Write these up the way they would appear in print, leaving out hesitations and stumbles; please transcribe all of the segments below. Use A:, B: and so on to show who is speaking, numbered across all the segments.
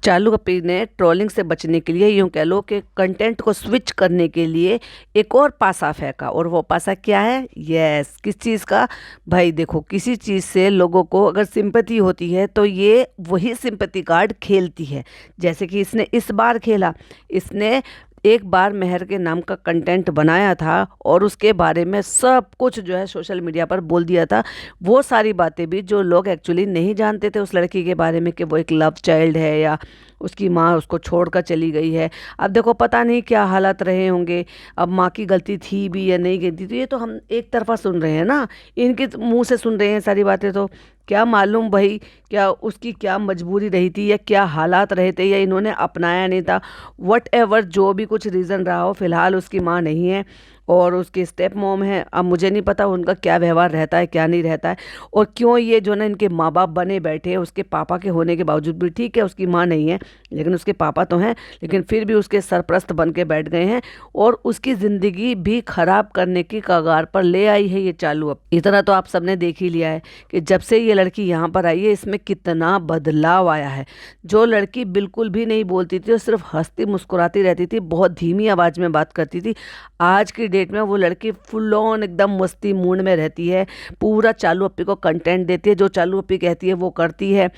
A: चालू अपी ने ट्रोलिंग से बचने के लिए, यूं कह लो कि कंटेंट को स्विच करने के लिए एक और पासा फेंका। और वो पासा क्या है? यस, किस चीज़ का? भाई देखो, किसी चीज़ से लोगों को अगर सिंपैथी होती है तो ये वही सिंपैथी कार्ड खेलती है। जैसे कि इसने इस बार खेला, इसने एक बार मेहर के नाम का कंटेंट बनाया था और उसके बारे में सब कुछ जो है सोशल मीडिया पर बोल दिया था। वो सारी बातें भी जो लोग एक्चुअली नहीं जानते थे उस लड़की के बारे में कि वो एक लव चाइल्ड है या उसकी माँ उसको छोड़कर चली गई है। अब देखो, पता नहीं क्या हालात रहे होंगे, अब माँ की गलती थी भी या नहीं गलती। तो ये तो हम एक तरफा सुन रहे हैं ना, इनके मुंह से सुन रहे हैं सारी बातें। तो क्या मालूम भाई, क्या उसकी क्या मजबूरी रही थी या क्या हालात रहे थे या इन्होंने अपनाया नहीं था। वट एवर जो भी कुछ रीज़न रहा हो, फिलहाल उसकी माँ नहीं है और उसकी स्टेप मॉम है। अब मुझे नहीं पता उनका क्या व्यवहार रहता है, क्या नहीं रहता है, और क्यों ये जो ना इनके माँ बाप बने बैठे हैं उसके पापा के होने के बावजूद भी। ठीक है, उसकी माँ नहीं है लेकिन उसके पापा तो हैं, लेकिन फिर भी उसके सरप्रस्त बन के बैठ गए हैं और उसकी ज़िंदगी भी खराब करने की कगार पर ले आई है ये चालू। अब इतना तो आप सबने देख ही लिया है कि जब से ये लड़की यहाँ पर आई है इसमें कितना बदलाव आया है। जो लड़की बिल्कुल भी नहीं बोलती थी और सिर्फ हंसती मुस्कुराती रहती थी, बहुत धीमी आवाज़ में बात करती थी, आज की डेट में वो लड़की फुल ऑन एकदम मस्ती मूड में रहती है। पूरा चालू अप्पी को कंटेंट देती है, जो चालू अप्पी कहती है वो करती है।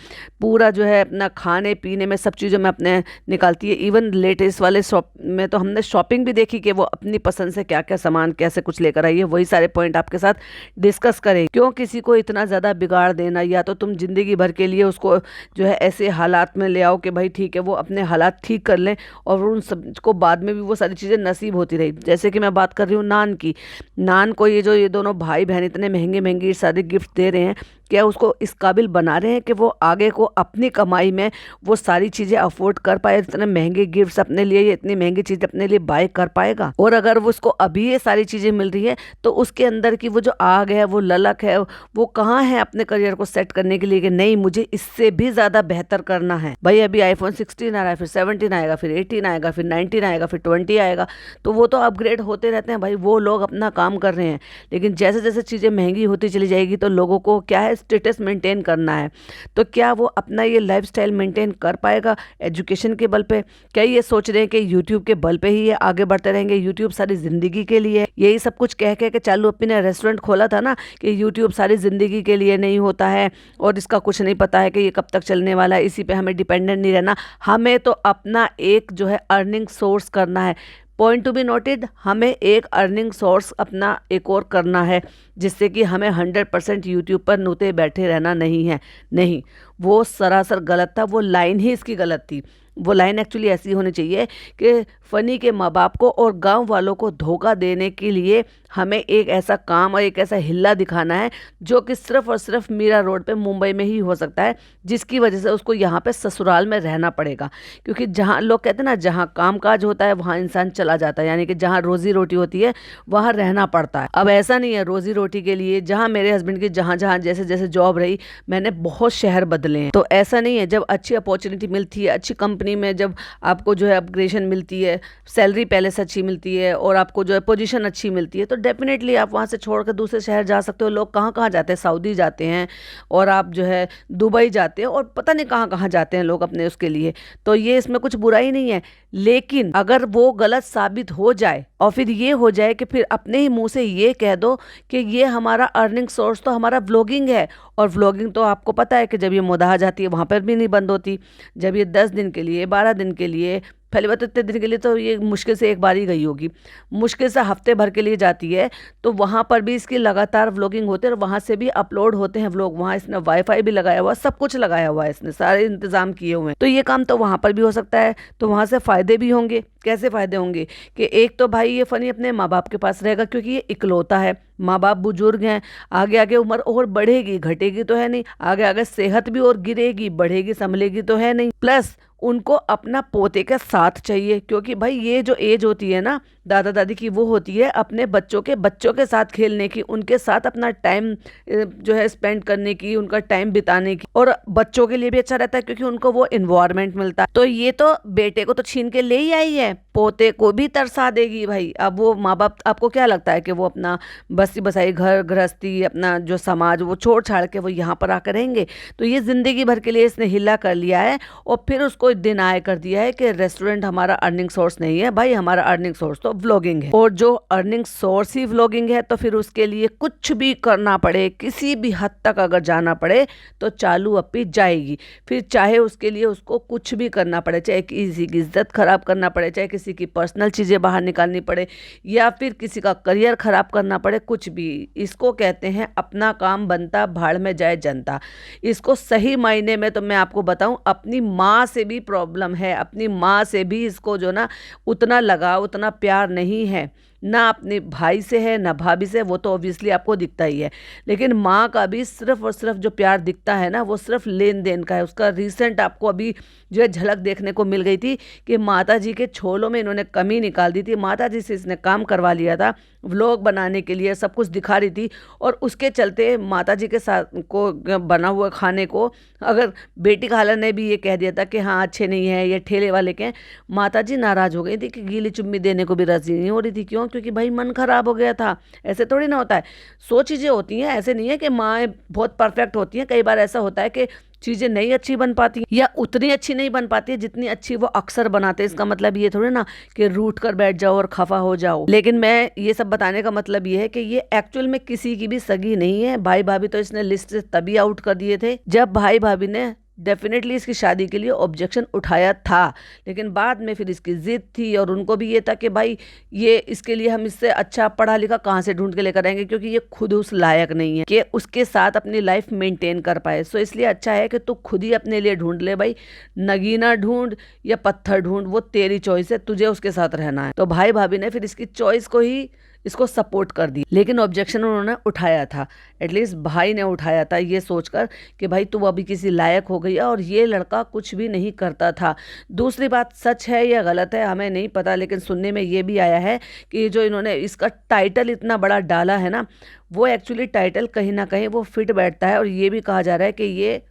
A: पूरा जो है अपना खाने पीने में सब चीज़ों में अपने निकालती है। इवन लेटेस्ट वाले शॉप में तो हमने शॉपिंग भी देखी कि वो अपनी पसंद से क्या क्या सामान कैसे कुछ लेकर आई है। वही सारे पॉइंट आपके साथ डिस्कस करें। क्यों किसी को इतना ज़्यादा बिगाड़ देना? या तो तुम जिंदगी भर के लिए उसको जो है ऐसे हालात में ले आओ कि भाई ठीक है वो अपने हालात ठीक कर लें और उन सब को बाद में भी वो सारी चीज़ें नसीब होती रही। जैसे कि मैं बात कर रही हूँ नान की। नान को ये दोनों भाई बहन इतने महंगे महंगे सारे गिफ्ट दे रहे हैं, क्या उसको इस काबिल बना रहे हैं कि वो आगे को अपनी कमाई में वो सारी चीज़ें अफोर्ड कर पाए? इतने महंगे गिफ्ट्स अपने लिए या इतनी महंगी चीज़ अपने लिए बाय कर पाएगा? और अगर वो उसको अभी ये सारी चीज़ें मिल रही है तो उसके अंदर की वो जो आग है, वो ललक है, वो कहाँ है अपने करियर को सेट करने के लिए कि नहीं मुझे इससे भी ज़्यादा बेहतर करना है? भाई अभी आईफोन 16 आ रहा है, फिर 17 आएगा, फिर 18 आएगा, फिर 19 आएगा, फिर 20 आएगा, तो वो तो अपग्रेड होते रहते हैं। भाई वो लोग अपना काम कर रहे हैं, लेकिन जैसे जैसे चीज़ें महंगी होती चली जाएगी तो लोगों को क्या है, स्टेटस मेंटेन करना है। तो क्या वो अपना ये लाइफस्टाइल मेंटेन कर पाएगा एजुकेशन के बल पे? क्या ये सोच रहे हैं कि यूट्यूब के बल पे ही ये आगे बढ़ते रहेंगे, यूट्यूब सारी जिंदगी के लिए है? यही सब कुछ कह के चालू अप्पी ने रेस्टोरेंट खोला था ना कि यूट्यूब सारी जिंदगी के लिए नहीं होता है और इसका कुछ नहीं पता है कि ये कब तक चलने वाला है, इसी पे हमें डिपेंडेंट नहीं रहना, हमें तो अपना एक जो है अर्निंग सोर्स करना है। पॉइंट टू बी नोटेड, हमें एक अर्निंग सोर्स अपना एक और करना है जिससे कि हमें 100% यूट्यूब पर नूते बैठे रहना नहीं है। नहीं, वो सरासर गलत था, वो लाइन ही इसकी गलत थी। वो लाइन एक्चुअली ऐसी होनी चाहिए कि फ़नी के माँ बाप को और गांव वालों को धोखा देने के लिए हमें एक ऐसा काम और एक ऐसा हिल्ला दिखाना है जो कि सिर्फ और सिर्फ मीरा रोड पे मुंबई में ही हो सकता है, जिसकी वजह से उसको यहाँ पे ससुराल में रहना पड़ेगा। क्योंकि जहाँ लोग कहते हैं ना, जहाँ कामकाज होता है वहाँ इंसान चला जाता है, यानी कि जहाँ रोजी रोटी होती है वहाँ रहना पड़ता है। अब ऐसा नहीं है, रोजी रोटी के लिए जहाँ मेरे हस्बैंड की जहाँ जहाँ जैसे जैसे जॉब रही, मैंने बहुत शहर बदले हैं। तो ऐसा नहीं है, जब अच्छी अपॉर्चुनिटी मिलती है, अच्छी कंपनी में जब आपको जो है अपग्रेडेशन मिलती है, सैलरी पहले से अच्छी मिलती है और आपको जो है पोजीशन अच्छी मिलती है, तो डेफिनेटली आप वहाँ से छोड़कर दूसरे शहर जा सकते हो। लोग कहाँ कहाँ जाते हैं, सऊदी जाते हैं और आप जो है दुबई जाते हैं और पता नहीं कहाँ कहाँ जाते हैं लोग अपने उसके लिए। तो ये इसमें कुछ बुराई नहीं है, लेकिन अगर वो गलत साबित हो जाए और फिर ये हो जाए कि फिर अपने ही मुंह से ये कह दो कि ये हमारा अर्निंग सोर्स तो हमारा व्लॉगिंग है, और व्लॉगिंग तो आपको पता है कि जब ये मुदाह जाती है वहाँ पर भी नहीं बंद होती। जब ये 10 दिन के लिए, 12 दिन के लिए, पहली बात तो इतने दिन के लिए तो ये मुश्किल से एक बार ही गई होगी, मुश्किल से हफ्ते भर के लिए जाती है, तो वहाँ पर भी इसकी लगातार व्लॉगिंग होते हैं और वहाँ से भी अपलोड होते हैं व्लॉग। वहाँ इसने वाईफाई भी लगाया हुआ, सब कुछ लगाया हुआ है, इसने सारे इंतजाम किए हुए हैं, तो ये काम तो वहाँ पर भी हो सकता है। तो वहाँ से फ़ायदे भी होंगे। कैसे फ़ायदे होंगे कि एक तो भाई ये फ़नी अपने माँ बाप के पास रहेगा क्योंकि ये इकलौता है, माँ बाप बुजुर्ग हैं, आगे आगे उम्र और बढ़ेगी, घटेगी तो है नहीं, आगे आगे सेहत भी और गिरेगी, बढ़ेगी संभलेगी तो है नहीं। प्लस उनको अपना पोते का साथ चाहिए, क्योंकि भाई ये जो एज होती है ना दादा दादी की, वो होती है अपने बच्चों के साथ खेलने की, उनके साथ अपना टाइम जो है स्पेंड करने की, उनका टाइम बिताने की, और बच्चों के लिए भी अच्छा रहता है क्योंकि उनको वो इन्वायरमेंट मिलता है। तो ये तो बेटे को तो छीन के ले ही आई है, पोते को भी तरसा देगी भाई। अब वो माँ बाप, आपको क्या लगता है कि वो अपना बस बसी बसाई घर गृहस्थी अपना जो समाज वो छोड़ छाड़ के वो यहाँ पर आकर रहेंगे। तो ये ज़िंदगी भर के लिए इसने हिला कर लिया है और फिर उसको डिनाई कर दिया है कि रेस्टोरेंट हमारा अर्निंग सोर्स नहीं है। भाई हमारा अर्निंग सोर्स तो व्लॉगिंग है, और जो अर्निंग सोर्स ही व्लॉगिंग है तो फिर उसके लिए कुछ भी करना पड़े, किसी भी हद तक अगर जाना पड़े तो चालू अपी जाएगी। फिर चाहे उसके लिए उसको कुछ भी करना पड़े, चाहे किसी की इज्जत खराब करना पड़े, चाहे किसी की पर्सनल चीज़ें बाहर निकालनी पड़े, या फिर किसी का करियर खराब करना पड़े, कुछ भी। इसको कहते हैं अपना काम बनता भाड़ में जाए जनता। इसको सही मायने में तो मैं आपको बताऊं, अपनी माँ से भी प्रॉब्लम है, अपनी माँ से भी इसको जो ना उतना लगाव उतना प्यार नहीं है, ना अपने भाई से है ना भाभी से, वो तो ऑब्वियसली आपको दिखता ही है। लेकिन माँ का भी सिर्फ और सिर्फ जो प्यार दिखता है ना वो सिर्फ लेन देन का है। उसका रिसेंट आपको अभी जो है झलक देखने को मिल गई थी कि माता जी के छोलों में इन्होंने कमी निकाल दी थी। माता जी से इसने काम करवा लिया था व्लॉग बनाने के लिए, सब कुछ दिखा रही थी, और उसके चलते माता जी के साथ को बना हुआ खाने को अगर बेटी खाला ने भी ये कह दिया था कि हाँ अच्छे नहीं है, ये ठेले वाले के, माता जी नाराज़ हो गई थी कि गीली चुम्मी देने को भी राजी नहीं हो रही थी। क्यों? क्योंकि भाई मन खराब हो गया था। ऐसे थोड़ी ना होता है, सो चीज़ें होती हैं, ऐसे नहीं है कि माएँ बहुत परफेक्ट होती हैं। कई बार ऐसा होता है कि चीज़ें नहीं अच्छी बन पाती या उतनी अच्छी नहीं बन पाती है जितनी अच्छी वो अक्सर बनाते हैं। इसका मतलब ये थोड़ी ना कि रूठ कर बैठ जाओ और खफा हो जाओ। लेकिन मैं ये सब बताने का मतलब ये है कि ये एक्चुअल में किसी की भी सगी नहीं है। भाई भाभी तो इसने लिस्ट से तभी आउट कर दिए थे जब भाई भाभी ने डेफिनेटली इसकी शादी के लिए ऑब्जेक्शन उठाया था, लेकिन बाद में फिर इसकी जिद थी और उनको भी ये था कि भाई ये इसके लिए हम इससे अच्छा पढ़ा लिखा कहाँ से ढूंढ के लेकर आएंगे, क्योंकि ये खुद उस लायक नहीं है कि उसके साथ अपनी लाइफ मेंटेन कर पाए। सो इसलिए अच्छा है कि तू खुद ही अपने लिए ढूंढ ले भाई, नगीना ढूंढ या पत्थर ढूंढ, वो तेरी चॉइस है, तुझे उसके साथ रहना है। तो भाई भाभी ने फिर इसकी चॉइस को ही इसको सपोर्ट कर दी, लेकिन ऑब्जेक्शन उन्होंने उठाया था, एटलीस्ट भाई ने उठाया था, ये सोचकर कि भाई तू अभी किसी लायक हो गई है और ये लड़का कुछ भी नहीं करता था। दूसरी बात सच है या गलत है हमें नहीं पता, लेकिन सुनने में ये भी आया है कि जो इन्होंने इसका टाइटल इतना बड़ा डाला है ना, वो एक्चुअली टाइटल कहीं ना कहीं वो फिट बैठता है, और ये भी कहा जा रहा है कि ये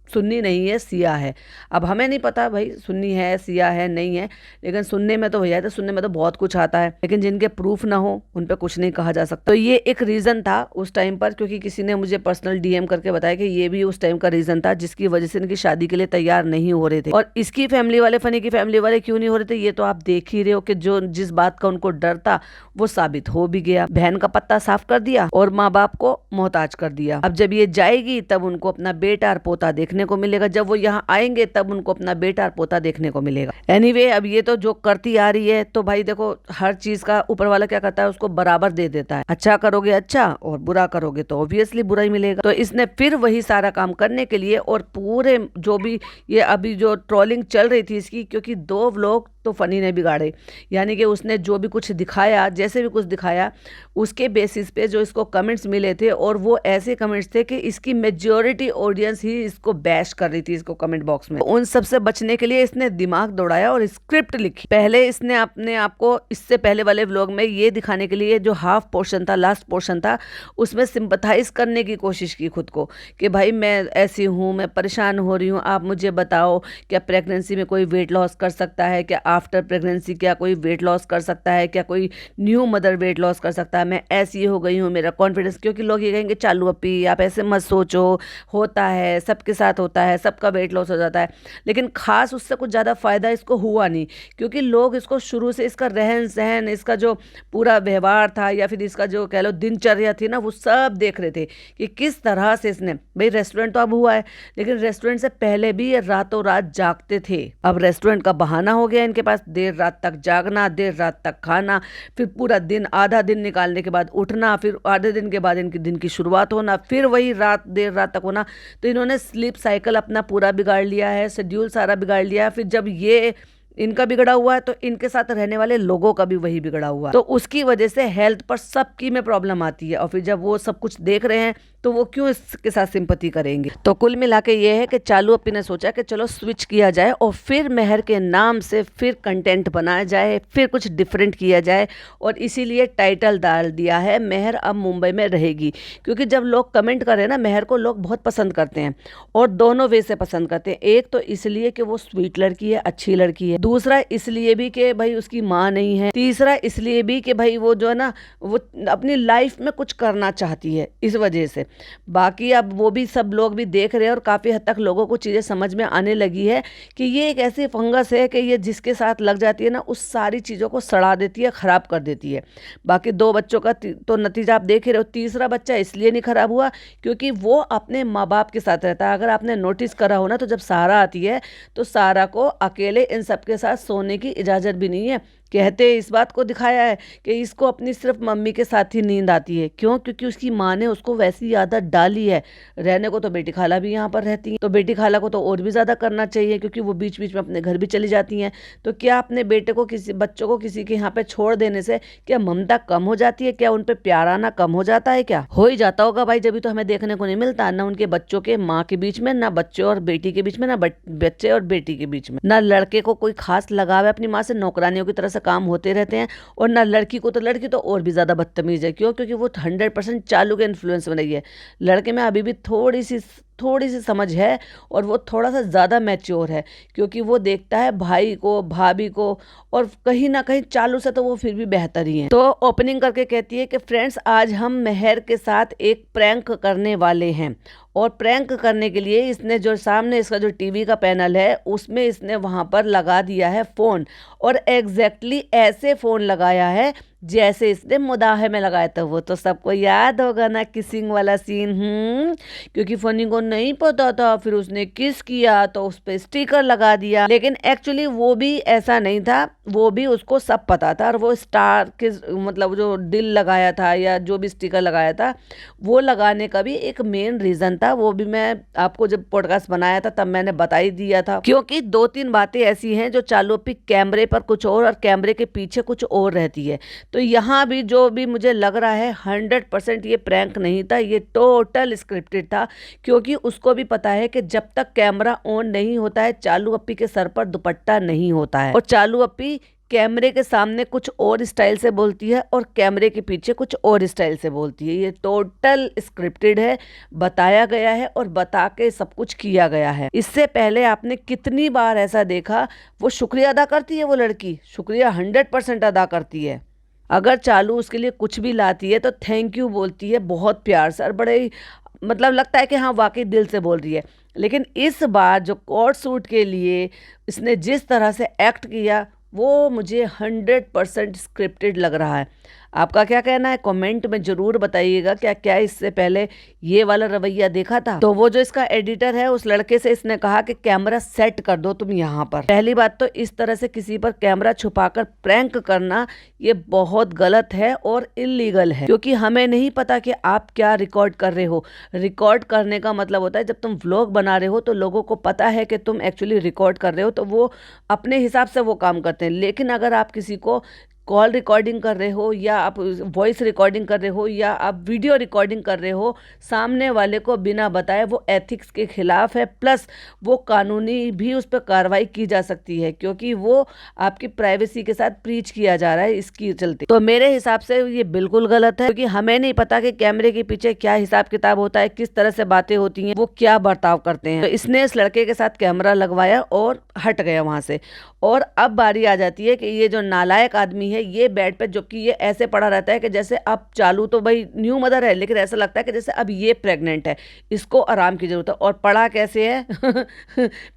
A: सुन्नी नहीं है सिया है। अब हमें नहीं पता भाई सुन्नी है सिया है नहीं है, लेकिन सुनने में तो भैया, तो सुनने में तो बहुत कुछ आता है, लेकिन जिनके प्रूफ ना हो उन पे कुछ नहीं कहा जा सकता। तो ये एक रीज़न था उस टाइम पर, क्योंकि किसी ने मुझे पर्सनल डीएम करके बताया कि ये भी उस टाइम का रीज़न था जिसकी वजह से इनकी शादी के लिए तैयार नहीं हो रहे थे। और इसकी फैमिली वाले, फनी की फैमिली वाले क्यों नहीं हो रहे थे ये तो आप देख ही रहे हो कि जो जिस बात का उनको डर था वो साबित हो भी गया। बहन का पत्ता साफ कर दिया और माँ बाप को मोहताज कर दिया। अब जब ये जाएगी तब उनको अपना बेटा और पोता देखने को मिलेगा, जब वो यहाँ आएंगे तब उनको अपना बेटा और पोता देखने को मिलेगा। एनीवे, अब ये तो जो करती आ रही है, तो भाई देखो हर चीज का ऊपर वाला क्या करता है, उसको बराबर दे देता है। अच्छा करोगे अच्छा और बुरा करोगे तो ऑब्वियसली बुरा ही मिलेगा। तो इसने फिर वही सारा काम करने के लिए, और पूरे जो भी ये अभी जो ट्रोलिंग चल रही थी इसकी, क्योंकि 2 व्लॉग तो फनी ने बिगाड़े, यानी कि उसने जो भी कुछ दिखाया, जैसे भी कुछ दिखाया, उसके बेसिस पे जो इसको कमेंट्स मिले थे, और वो ऐसे कमेंट्स थे कि इसकी मेजॉरिटी ऑडियंस ही इसको बैश कर रही थी इसको कमेंट बॉक्स में। उन सब से बचने के लिए इसने दिमाग दौड़ाया और स्क्रिप्ट लिखी। पहले इसने अपने आप को इससे पहले वाले व्लॉग में ये दिखाने के लिए, जो हाफ पोर्शन था, लास्ट पोर्शन था, उसमें सिंपथाइज करने की कोशिश की खुद को कि भाई मैं ऐसी हूँ, मैं परेशान हो रही हूँ, आप मुझे बताओ क्या प्रेगनेंसी में कोई वेट लॉस कर सकता है, क्या आफ्टर प्रेगनेंसी क्या कोई वेट लॉस कर सकता है, क्या कोई न्यू मदर वेट लॉस कर सकता है, मैं ऐसी हो गई हूँ, मेरा कॉन्फिडेंस, क्योंकि लोग ये कहेंगे चालू अपी आप ऐसे मत सोचो, होता है सबके साथ होता है, सबका वेट लॉस हो जाता है। लेकिन खास उससे कुछ ज़्यादा फ़ायदा इसको हुआ नहीं, क्योंकि लोग इसको शुरू से, इसका रहन सहन, इसका जो पूरा व्यवहार था, या फिर इसका जो कह लो दिनचर्या थी ना, वो सब देख रहे थे कि किस तरह से इसने, भाई रेस्टोरेंट तो अब हुआ है, लेकिन रेस्टोरेंट से पहले भी ये रातों रात जागते थे। अब रेस्टोरेंट का बहाना हो गया इनके पास, देर रात तक जागना, देर रात तक खाना, फिर पूरा दिन, आधा दिन निकालने के बाद उठना, फिर आधे दिन के बाद इनके दिन की शुरुआत होना, फिर वही रात देर रात तक होना। तो इन्होंने स्लीप साइकिल अपना पूरा बिगाड़ लिया है, शेड्यूल सारा बिगाड़ लिया है। फिर जब ये इनका बिगड़ा हुआ है तो इनके साथ रहने वाले लोगों का भी वही बिगड़ा हुआ है, तो उसकी वजह से हेल्थ पर सबकी में प्रॉब्लम आती है। और फिर जब वो सब कुछ देख रहे हैं तो वो क्यों इसके साथ सिंपैथी करेंगे। तो कुल मिला के ये है कि चालू अप्पी ने सोचा कि चलो स्विच किया जाए और फिर मेहर के नाम से फिर कंटेंट बनाया जाए, फिर कुछ डिफरेंट किया जाए, और इसीलिए टाइटल डाल दिया है मेहर अब मुंबई में रहेगी। क्योंकि जब लोग कमेंट करें ना, मेहर को लोग बहुत पसंद करते हैं, और दोनों वे से पसंद करते हैं। एक तो इसलिए कि वो स्वीट लड़की है, अच्छी लड़की है। दूसरा इसलिए भी कि भाई उसकी माँ नहीं है। तीसरा इसलिए भी कि भाई वो जो है ना, वो अपनी लाइफ में कुछ करना चाहती है, इस वजह से। बाकी अब वो भी सब लोग भी देख रहे हैं और काफ़ी हद तक लोगों को चीज़ें समझ में आने लगी है कि ये एक ऐसी फंगस है कि ये जिसके साथ लग जाती है ना, उस सारी चीज़ों को सड़ा देती है, ख़राब कर देती है। बाकी 2 बच्चों का तो नतीजा आप देख ही रहे हो। तीसरा बच्चा इसलिए नहीं ख़राब हुआ क्योंकि वो अपने माँ बाप के साथ रहता है। अगर आपने नोटिस करा हो ना, तो जब सारा आती है तो सारा को अकेले इन सब के साथ सोने की इजाज़त भी नहीं है। कहते इस बात को दिखाया है कि इसको अपनी सिर्फ मम्मी के साथ ही नींद आती है। क्यों? क्योंकि उसकी माँ ने उसको वैसी आदत डाली है। रहने को तो बेटी खाला भी यहाँ पर रहती है, तो बेटी खाला को तो और भी ज़्यादा करना चाहिए, क्योंकि वो बीच बीच में अपने घर भी चली जाती हैं। तो क्या अपने बेटे को बच्चों को किसी के यहाँ पे छोड़ देने से क्या ममता कम हो जाती है? क्या उन पर प्यार आना कम हो जाता है? क्या हो ही जाता होगा भाई, जब तो हमें देखने को नहीं मिलता ना उनके बच्चों के माँ के बीच में, ना बच्चे और बेटी के बीच में, ना बच्चे और बेटी के बीच में, ना लड़के को कोई खास लगाव है अपनी माँ से, नौकरानियों की तरह से काम होते रहते हैं। और ना लड़की को, तो लड़की तो और भी ज़्यादा बदतमीज है। क्यों? क्योंकि वो 100% चालू के इन्फ्लुएंस में रही है। लड़के में अभी भी थोड़ी सी समझ है, और वो थोड़ा सा ज़्यादा मैच्योर है, क्योंकि वो देखता है भाई को, भाभी को, और कहीं ना कहीं चालू से तो वो फिर भी बेहतर ही है। तो ओपनिंग करके कहती है कि फ्रेंड्स, आज हम मेहर के साथ एक प्रैंक करने वाले हैं, और प्रैंक करने के लिए इसने जो सामने इसका जो टीवी का पैनल है, उसमें इसने वहाँ पर लगा दिया है फ़ोन, और एग्जैक्टली ऐसे फ़ोन लगाया है जैसे इसने मुदाहे में लगाया था। वो तो सबको याद होगा ना, किसिंग वाला सीन। क्योंकि फनी को नहीं पता था, फिर उसने किस किया तो उस पर स्टिकर लगा दिया। लेकिन एक्चुअली वो भी ऐसा नहीं था, वो भी उसको सब पता था। और वो स्टार के मतलब जो दिल लगाया था या जो भी स्टिकर लगाया था, वो लगाने का भी एक मेन रीज़न था। वो भी मैं आपको जब पॉडकास्ट बनाया था तब मैंने बता ही दिया था। क्योंकि 2-3 बातें ऐसी हैं जो चालू अप्पी कैमरे पर कुछ और कैमरे के पीछे कुछ और रहती है। तो यहाँ भी जो भी मुझे लग रहा है 100% ये प्रैंक नहीं था, ये टोटल स्क्रिप्टेड था। क्योंकि उसको भी पता है कि जब तक कैमरा ऑन नहीं होता है, चालू अप्पी के सर पर दुपट्टा नहीं होता है। और चालू अप्पी कैमरे के सामने कुछ और स्टाइल से बोलती है और कैमरे के पीछे कुछ और स्टाइल से बोलती है। ये टोटल स्क्रिप्टेड है, बताया गया है और बता के सब कुछ किया गया है। इससे पहले आपने कितनी बार ऐसा देखा, वो शुक्रिया अदा करती है, वो लड़की शुक्रिया 100% अदा करती है। अगर चालू उसके लिए कुछ भी लाती है तो थैंक यू बोलती है बहुत प्यार से, और बड़े ही मतलब लगता है कि हाँ वाकई दिल से बोल रही है। लेकिन इस बार जो कोट सूट के लिए इसने जिस तरह से एक्ट किया, वो मुझे 100% स्क्रिप्टेड लग रहा है। आपका क्या कहना है? कमेंट में ज़रूर बताइएगा। क्या इससे पहले ये वाला रवैया देखा था? तो वो जो इसका एडिटर है, उस लड़के से इसने कहा कि कैमरा सेट कर दो तुम यहाँ पर। पहली बात तो इस तरह से किसी पर कैमरा छुपाकर प्रैंक करना ये बहुत गलत है और इलीगल है, क्योंकि हमें नहीं पता कि आप क्या रिकॉर्ड कर रहे हो। रिकॉर्ड करने का मतलब होता है, जब तुम व्लॉग बना रहे हो तो लोगों को पता है कि तुम एक्चुअली रिकॉर्ड कर रहे हो, तो वो अपने हिसाब से वो काम करते हैं। लेकिन अगर आप किसी को कॉल रिकॉर्डिंग कर रहे हो, या आप वॉइस रिकॉर्डिंग कर रहे हो, या आप वीडियो रिकॉर्डिंग कर रहे हो सामने वाले को बिना बताए, वो एथिक्स के खिलाफ है। प्लस वो कानूनी भी उस पर कार्रवाई की जा सकती है, क्योंकि वो आपकी प्राइवेसी के साथ ब्रीच किया जा रहा है इसकी चलते। तो मेरे हिसाब से ये बिल्कुल गलत है, क्योंकि हमें नहीं पता कि कैमरे के पीछे क्या हिसाब किताब होता है, किस तरह से बातें होती हैं, वो क्या बर्ताव करते हैं। तो इसने इस लड़के के साथ कैमरा लगवाया और हट गया वहाँ से। और अब बारी आ जाती है कि ये जो नालायक आदमी है, ये बेड पे, जबकि ये ऐसे पड़ा रहता है कि जैसे अब चालू तो भाई न्यू मदर है, लेकिन ऐसा लगता है कि जैसे अब ये प्रेग्नेंट है, इसको आराम की जरूरत है। और पड़ा कैसे है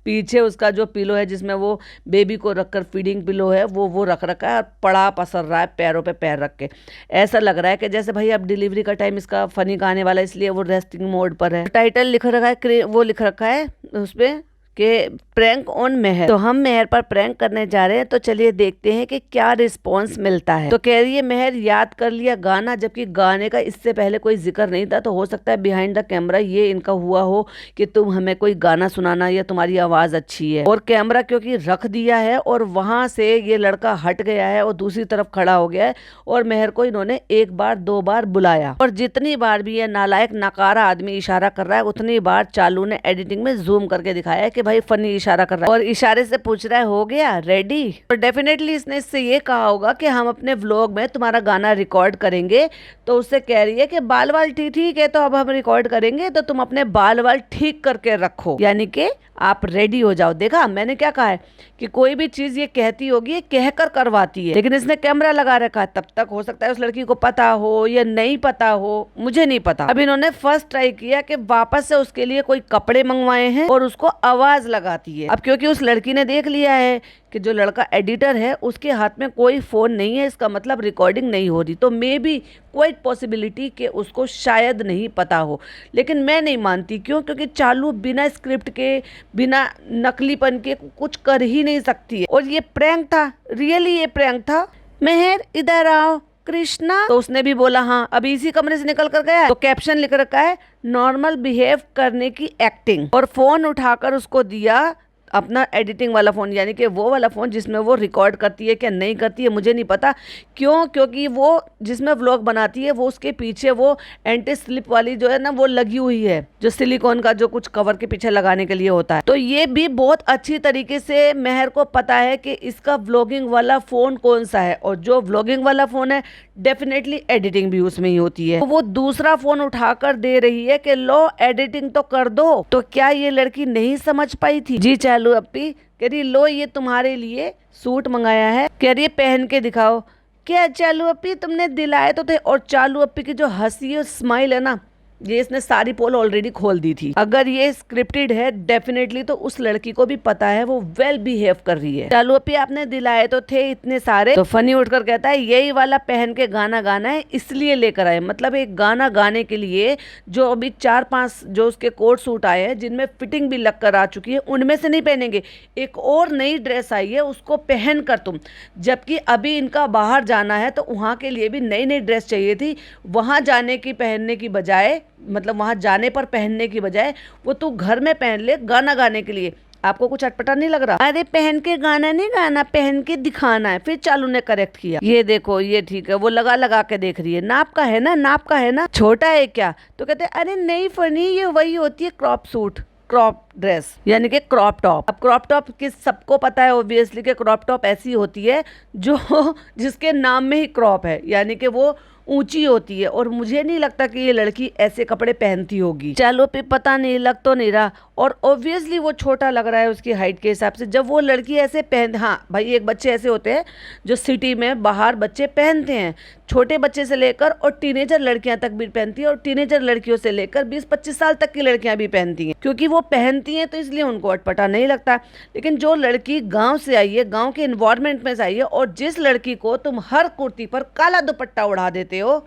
A: पीछे उसका जो पिलो है जिसमें वो बेबी को रखकर, फीडिंग पिलो है, वो रख रखा है, और पड़ा पसर रहा है पैरों पे पैर रख के। ऐसा लग रहा है कि जैसे भाई अब डिलीवरी का टाइम इसका फनी का आने वाला है, इसलिए वो रेस्टिंग मोड पर है। टाइटल लिख रखा है, वो लिख रखा है उस पर कि प्रैंक ऑन मेहर। तो हम मेहर पर प्रैंक करने जा रहे हैं, तो चलिए देखते हैं कि क्या रिस्पॉन्स मिलता है। तो कह रही है मेहर याद कर लिया गाना, जबकि गाने का इससे पहले कोई जिक्र नहीं था। तो हो सकता है बिहाइंड द कैमरा ये इनका हुआ हो कि तुम हमें कोई गाना सुनाना या तुम्हारी आवाज अच्छी है। और कैमरा क्योंकि रख दिया है और वहां से ये लड़का हट गया है और दूसरी तरफ खड़ा हो गया है, और मेहर को इन्होंने 1 बार 2 बार बुलाया, और जितनी बार भी ये नालायक नकारा आदमी इशारा कर रहा है उतनी बार चालू ने एडिटिंग में जूम करके दिखाया है कि भाई फनी इशारा कर रहा है, और इशारे से पूछ रहा है हो गया रेडी। तो डेफिनेटली इसने इससे ये कहा होगा कि हम अपने व्लॉग में तुम्हारा गाना रिकॉर्ड करेंगे। तो उससे कह रही है कि बाल वाल ठीक है, तो अब हम रिकॉर्ड करेंगे, तो तुम अपने बाल वाल ठीक करके रखो, यानी कि आप रेडी हो जाओ। देखा मैंने क्या कहा है कि कोई भी चीज ये कहती होगी ये कहकर करवाती है, लेकिन इसने कैमरा लगा रखा है। तब तक हो सकता है उस लड़की को पता हो या नहीं पता हो, मुझे नहीं पता। अब इन्होंने फर्स्ट ट्राई किया कि वापस से उसके लिए कोई कपड़े मंगवाए हैं और उसको आवाज लगाती है। अब क्योंकि उस लड़की ने देख लिया है कि जो लड़का एडिटर है उसके हाथ में कोई फोन नहीं है, इसका मतलब रिकॉर्डिंग नहीं हो रही, तो मे बी क्वाइट पॉसिबिलिटी कि उसको शायद नहीं पता हो। लेकिन मैं नहीं मानती, क्यों? क्योंकि चालू बिना स्क्रिप्ट के, बिना नकलीपन के कुछ कर ही नहीं सकती है। और ये प्रैंक था, रियली ये प्रैंक था। मेहर इधर आओ कृष्णा, तो उसने भी बोला हाँ, अभी इसी कमरे से निकल कर गया है। तो कैप्शन लिख रखा है नॉर्मल बिहेव करने की एक्टिंग, और फोन उठाकर उसको दिया अपना एडिटिंग वाला फ़ोन, यानी कि वो वाला फ़ोन जिसमें वो रिकॉर्ड करती है क्या नहीं करती है मुझे नहीं पता। क्यों? क्योंकि वो जिसमें व्लॉग बनाती है वो उसके पीछे वो एंटी स्लिप वाली जो है ना वो लगी हुई है, जो सिलिकॉन का जो कुछ कवर के पीछे लगाने के लिए होता है। तो ये भी बहुत अच्छी तरीके से मेहर को पता है कि इसका व्लॉगिंग वाला फ़ोन कौन सा है, और जो व्लॉगिंग वाला फ़ोन है डेफिनेटली एडिटिंग भी उसमें ही होती है। तो वो दूसरा फ़ोन उठाकर दे रही है कि लो एडिटिंग तो कर दो। तो क्या ये लड़की नहीं समझ पाई थी? जी चालू अप्पी कह रही लो ये तुम्हारे लिए सूट मंगाया है, कह रही है पहन के दिखाओ। क्या चालू अप्पी तुमने दिलाए तो थे। और चालू अप्पी की जो हंसी और स्माइल है ना, ये इसने सारी पोल ऑलरेडी खोल दी थी। अगर ये स्क्रिप्टेड है डेफिनेटली तो उस लड़की को भी पता है वो वेल बिहेव कर रही है। चालू अप्पी आपने दिलाए तो थे इतने सारे। तो फनी उठकर कहता है यही वाला पहन के गाना गाना है इसलिए लेकर आए। मतलब एक गाना गाने के लिए जो अभी 4-5 जो उसके कोट सूट आए हैं जिनमें फिटिंग भी लग कर आ चुकी है उनमें से नहीं पहनेंगे, एक और नई ड्रेस आई है उसको पहन कर तुम, जबकि अभी इनका बाहर जाना है तो वहाँ के लिए भी नई नई ड्रेस चाहिए थी। वहाँ जाने की पहनने की बजाय, मतलब वहां जाने पर पहनने की बजाय वो तू घर में पहन ले गाना गाने के लिए। आपको कुछ अटपटा नहीं लग रहा? अरे पहन के गाना नहीं गाना, पहन के दिखाना है। फिर चालू ने करेक्ट किया, ये देखो ये ठीक है। वो लगा लगा के देख रही है, नाप का है ना, नाप का है ना, छोटा है क्या? तो कहते अरे नहीं फनी, ये वही होती है क्रॉप सूट, क्रॉप ड्रेस, यानी कि क्रॉप टॉप। अब क्रॉप टॉप किस सबको पता है ऑब्वियसली कि क्रॉप टॉप ऐसी होती है जो जिसके नाम में ही क्रॉप है, यानी कि वो ऊंची होती है। और मुझे नहीं लगता कि ये लड़की ऐसे कपड़े पहनती होगी। चलो पे पता नहीं, लग तो नहीं रहा। और ऑब्वियसली वो छोटा लग रहा है उसकी हाइट के हिसाब से। जब वो लड़की ऐसे पहन, हाँ भाई एक बच्चे ऐसे होते हैं जो सिटी में बाहर बच्चे पहनते हैं, छोटे बच्चे से लेकर और टीनेजर लड़कियां तक भी पहनती है, और टीनेजर लड़कियों से लेकर 20-25 साल तक की लड़कियां भी पहनती हैं, क्योंकि वो पहनती हैं तो इसलिए उनको अटपटा नहीं लगता। लेकिन जो लड़की गांव से आई है, गांव के इन्वायरमेंट में से आई है, और जिस लड़की को तुम हर कुर्ती पर काला दुपट्टा उड़ा देते हो,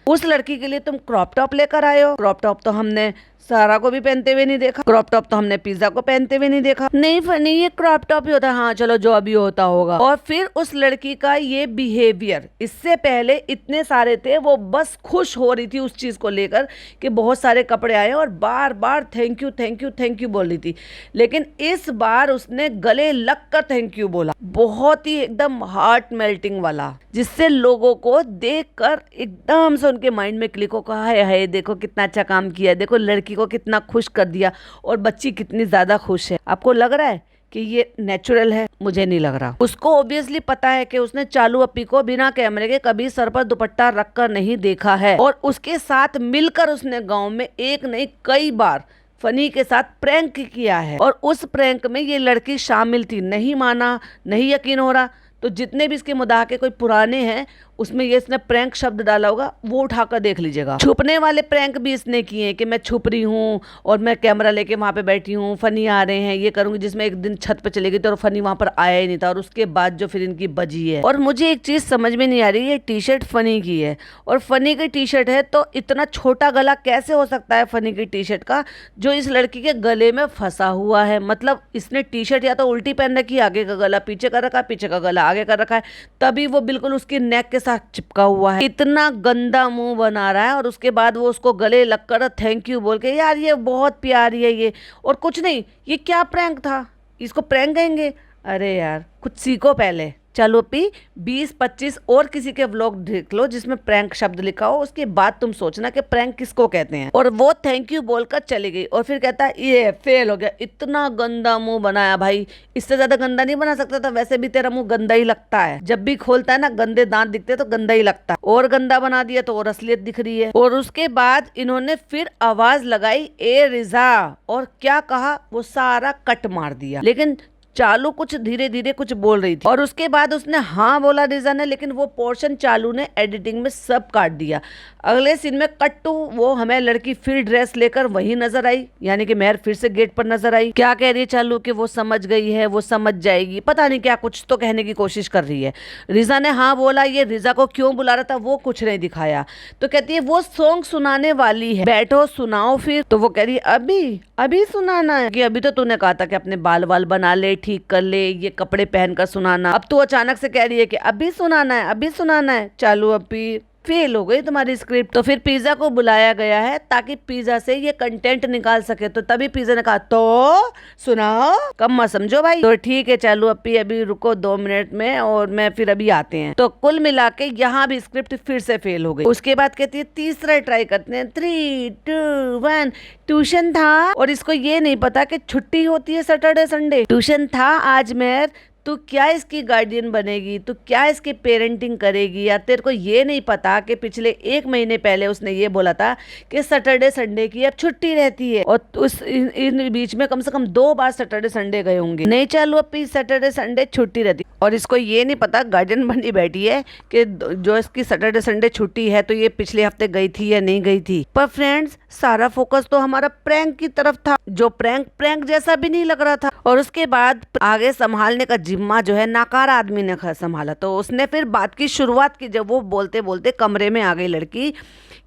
A: उस लड़की के लिए तुम क्रॉप टॉप लेकर आए हो। क्रॉप टॉप तो हमने सारा को भी पहनते हुए नहीं देखा, क्रॉप टॉप तो हमने पिज्जा को पहनते हुए नहीं देखा। नहीं फनी, ये क्रॉप टॉप ही होता है। हाँ चलो जो अभी होता होगा। और फिर उस लड़की का ये बिहेवियर, इससे पहले इतने सारे थे, वो बस खुश हो रही थी उस चीज को लेकर कि बहुत सारे कपड़े आए, और बार बार thank you thank you thank you बोल रही थी। लेकिन इस बार उसने गले लग कर थैंक यू बोला, बहुत ही एकदम हार्ट मेल्टिंग वाला, जिससे लोगों को देख कर एकदम से उनके माइंड में क्लिक हो, कहा है देखो कितना अच्छा काम किया, देखो लड़की को कितना खुश कर दिया, और बच्ची कितनी ज्यादा खुश है। आपको लग रहा है कि ये नेचुरल है? मुझे नहीं लग रहा। उसको ऑब्वियसली पता है कि उसने चालू अप्पी को बिना कैमरे के कभी सर पर दुपट्टा रखकर नहीं देखा है, और उसके साथ मिलकर उसने गांव में एक नहीं कई बार फनी के साथ प्रैंक किया है, और उस प्रैंक में ये लड़की शामिल थी। नहीं माना, नहीं यकीन हो रहा, तो जितने भी इसके मुदाहके कोई पुराने हैं उसमें ये इसने प्रैंक शब्द डाला होगा, वो उठाकर देख लीजिएगा। छुपने वाले प्रैंक भी इसने किए हैं कि मैं छुप रही हूँ और मैं कैमरा लेके वहां पे बैठी हूँ, फनी आ रहे हैं, ये करूंगी, जिसमें एक दिन छत पे चली गई थी और फनी वहां पर आया ही नहीं था, और उसके बाद जो फिर इनकी बजी है। और मुझे एक चीज समझ में नहीं आ रही, ये टी शर्ट फनी की है और फनी की टी शर्ट है, तो इतना छोटा गला कैसे हो सकता है फनी की टी शर्ट का, जो इस लड़की के गले में फंसा हुआ है। मतलब इसने टी शर्ट या तो उल्टी पहन रखी है, आगे का गला पीछे कर रखा है, पीछे का गला आगे कर रखा है, तभी वो बिल्कुल उसकी नेक के साथ चिपका हुआ है। इतना गंदा मुंह बना रहा है और उसके बाद वो उसको गले लगकर थैंक यू बोल के, यार ये बहुत प्यारी है ये, और कुछ नहीं, ये क्या प्रैंक था, इसको प्रैंक कहेंगे? अरे यार कुछ सीखो पहले। चलो पी 20-25 और किसी के व्लॉग देख लो जिसमें प्रैंक शब्द लिखा हो, उसके बाद तुम सोचना कि प्रैंक किसको कहते हैं। और वो थैंक यू बोलकर चली गई और फिर कहता है ये फेल हो गया। इतना गंदा मुंह बनाया भाई, इससे ज्यादा गंदा नहीं बना सकता था, वैसे भी तेरा मुंह गंदा ही लगता है, जब भी खोलता है ना गंदे दांत दिखते तो गंदा ही लगता है, और गंदा बना दिया तो और असलियत दिख रही है। और उसके बाद इन्होंने फिर आवाज लगाई ए रिजा, और क्या कहा, वो सारा कट मार दिया। लेकिन चालू कुछ धीरे धीरे कुछ बोल रही थी और उसके बाद उसने हाँ बोला रिजा ने, लेकिन वो पोर्शन चालू ने एडिटिंग में सब काट दिया। अगले सीन में कट टू वो हमें लड़की फिर ड्रेस लेकर वही नजर आई, यानी कि मेहर फिर से गेट पर नजर आई। क्या कह रही है चालू कि वो समझ गई है, वो समझ जाएगी, पता नहीं क्या कुछ तो कहने की कोशिश कर रही है। रिजा ने हाँ बोला, ये रिजा को क्यों बुला रहा था वो कुछ नहीं दिखाया, तो कहती है वो सॉन्ग सुनाने वाली है, बैठो सुनाओ फिर। तो वो कह रही है अभी अभी सुनाना है, कि अभी तो तूने कहा था कि अपने बाल वाल बना ले, ठीक कर ले, ये कपड़े पहनकर सुनाना, अब तू अचानक से कह रही है कि अभी सुनाना है, अभी सुनाना है। चालू अभी फेल हो गई तुम्हारी स्क्रिप्ट। तो फिर पिज्जा को बुलाया गया है ताकि पिज्जा से ये कंटेंट निकाल सके, तो तभी पिज्जा ने कहा तो सुनाओ, कम मत समझो भाई। तो ठीक है चालू अभी रुको 2 मिनट में और मैं फिर अभी आते हैं। तो कुल मिला के यहाँ भी स्क्रिप्ट फिर से फेल हो गई। उसके बाद कहती है तीसरा ट्राई करते हैं, 3, 2, 1। ट्यूशन था और इसको ये नहीं पता कि छुट्टी होती है सैटरडे संडे। ट्यूशन था आज मेर, तू क्या इसकी गार्डियन बनेगी, तू क्या इसकी पेरेंटिंग करेगी यार, तेरे को ये नहीं पता कि पिछले 1 महीने पहले उसने ये बोला था कि सैटरडे संडे की अब छुट्टी रहती है, और उस इन बीच में कम से कम 2 बार सैटरडे संडे गए होंगे। नहीं चालू अब सैटरडे संडे छुट्टी रहती, और इसको ये नहीं पता गार्डियन बनी बैठी है कि जो इसकी सैटरडे संडे छुट्टी है तो ये पिछले हफ्ते गई थी या नहीं गई थी। पर फ्रेंड्स सारा फोकस तो हमारा प्रैंक की तरफ था, जो प्रैंक जैसा भी नहीं लग रहा था। और उसके बाद आगे संभालने का जिम्मा जो है नाकार आदमी ने संभाला, तो उसने फिर बात की शुरुआत की। जब वो बोलते बोलते कमरे में आ गई लड़की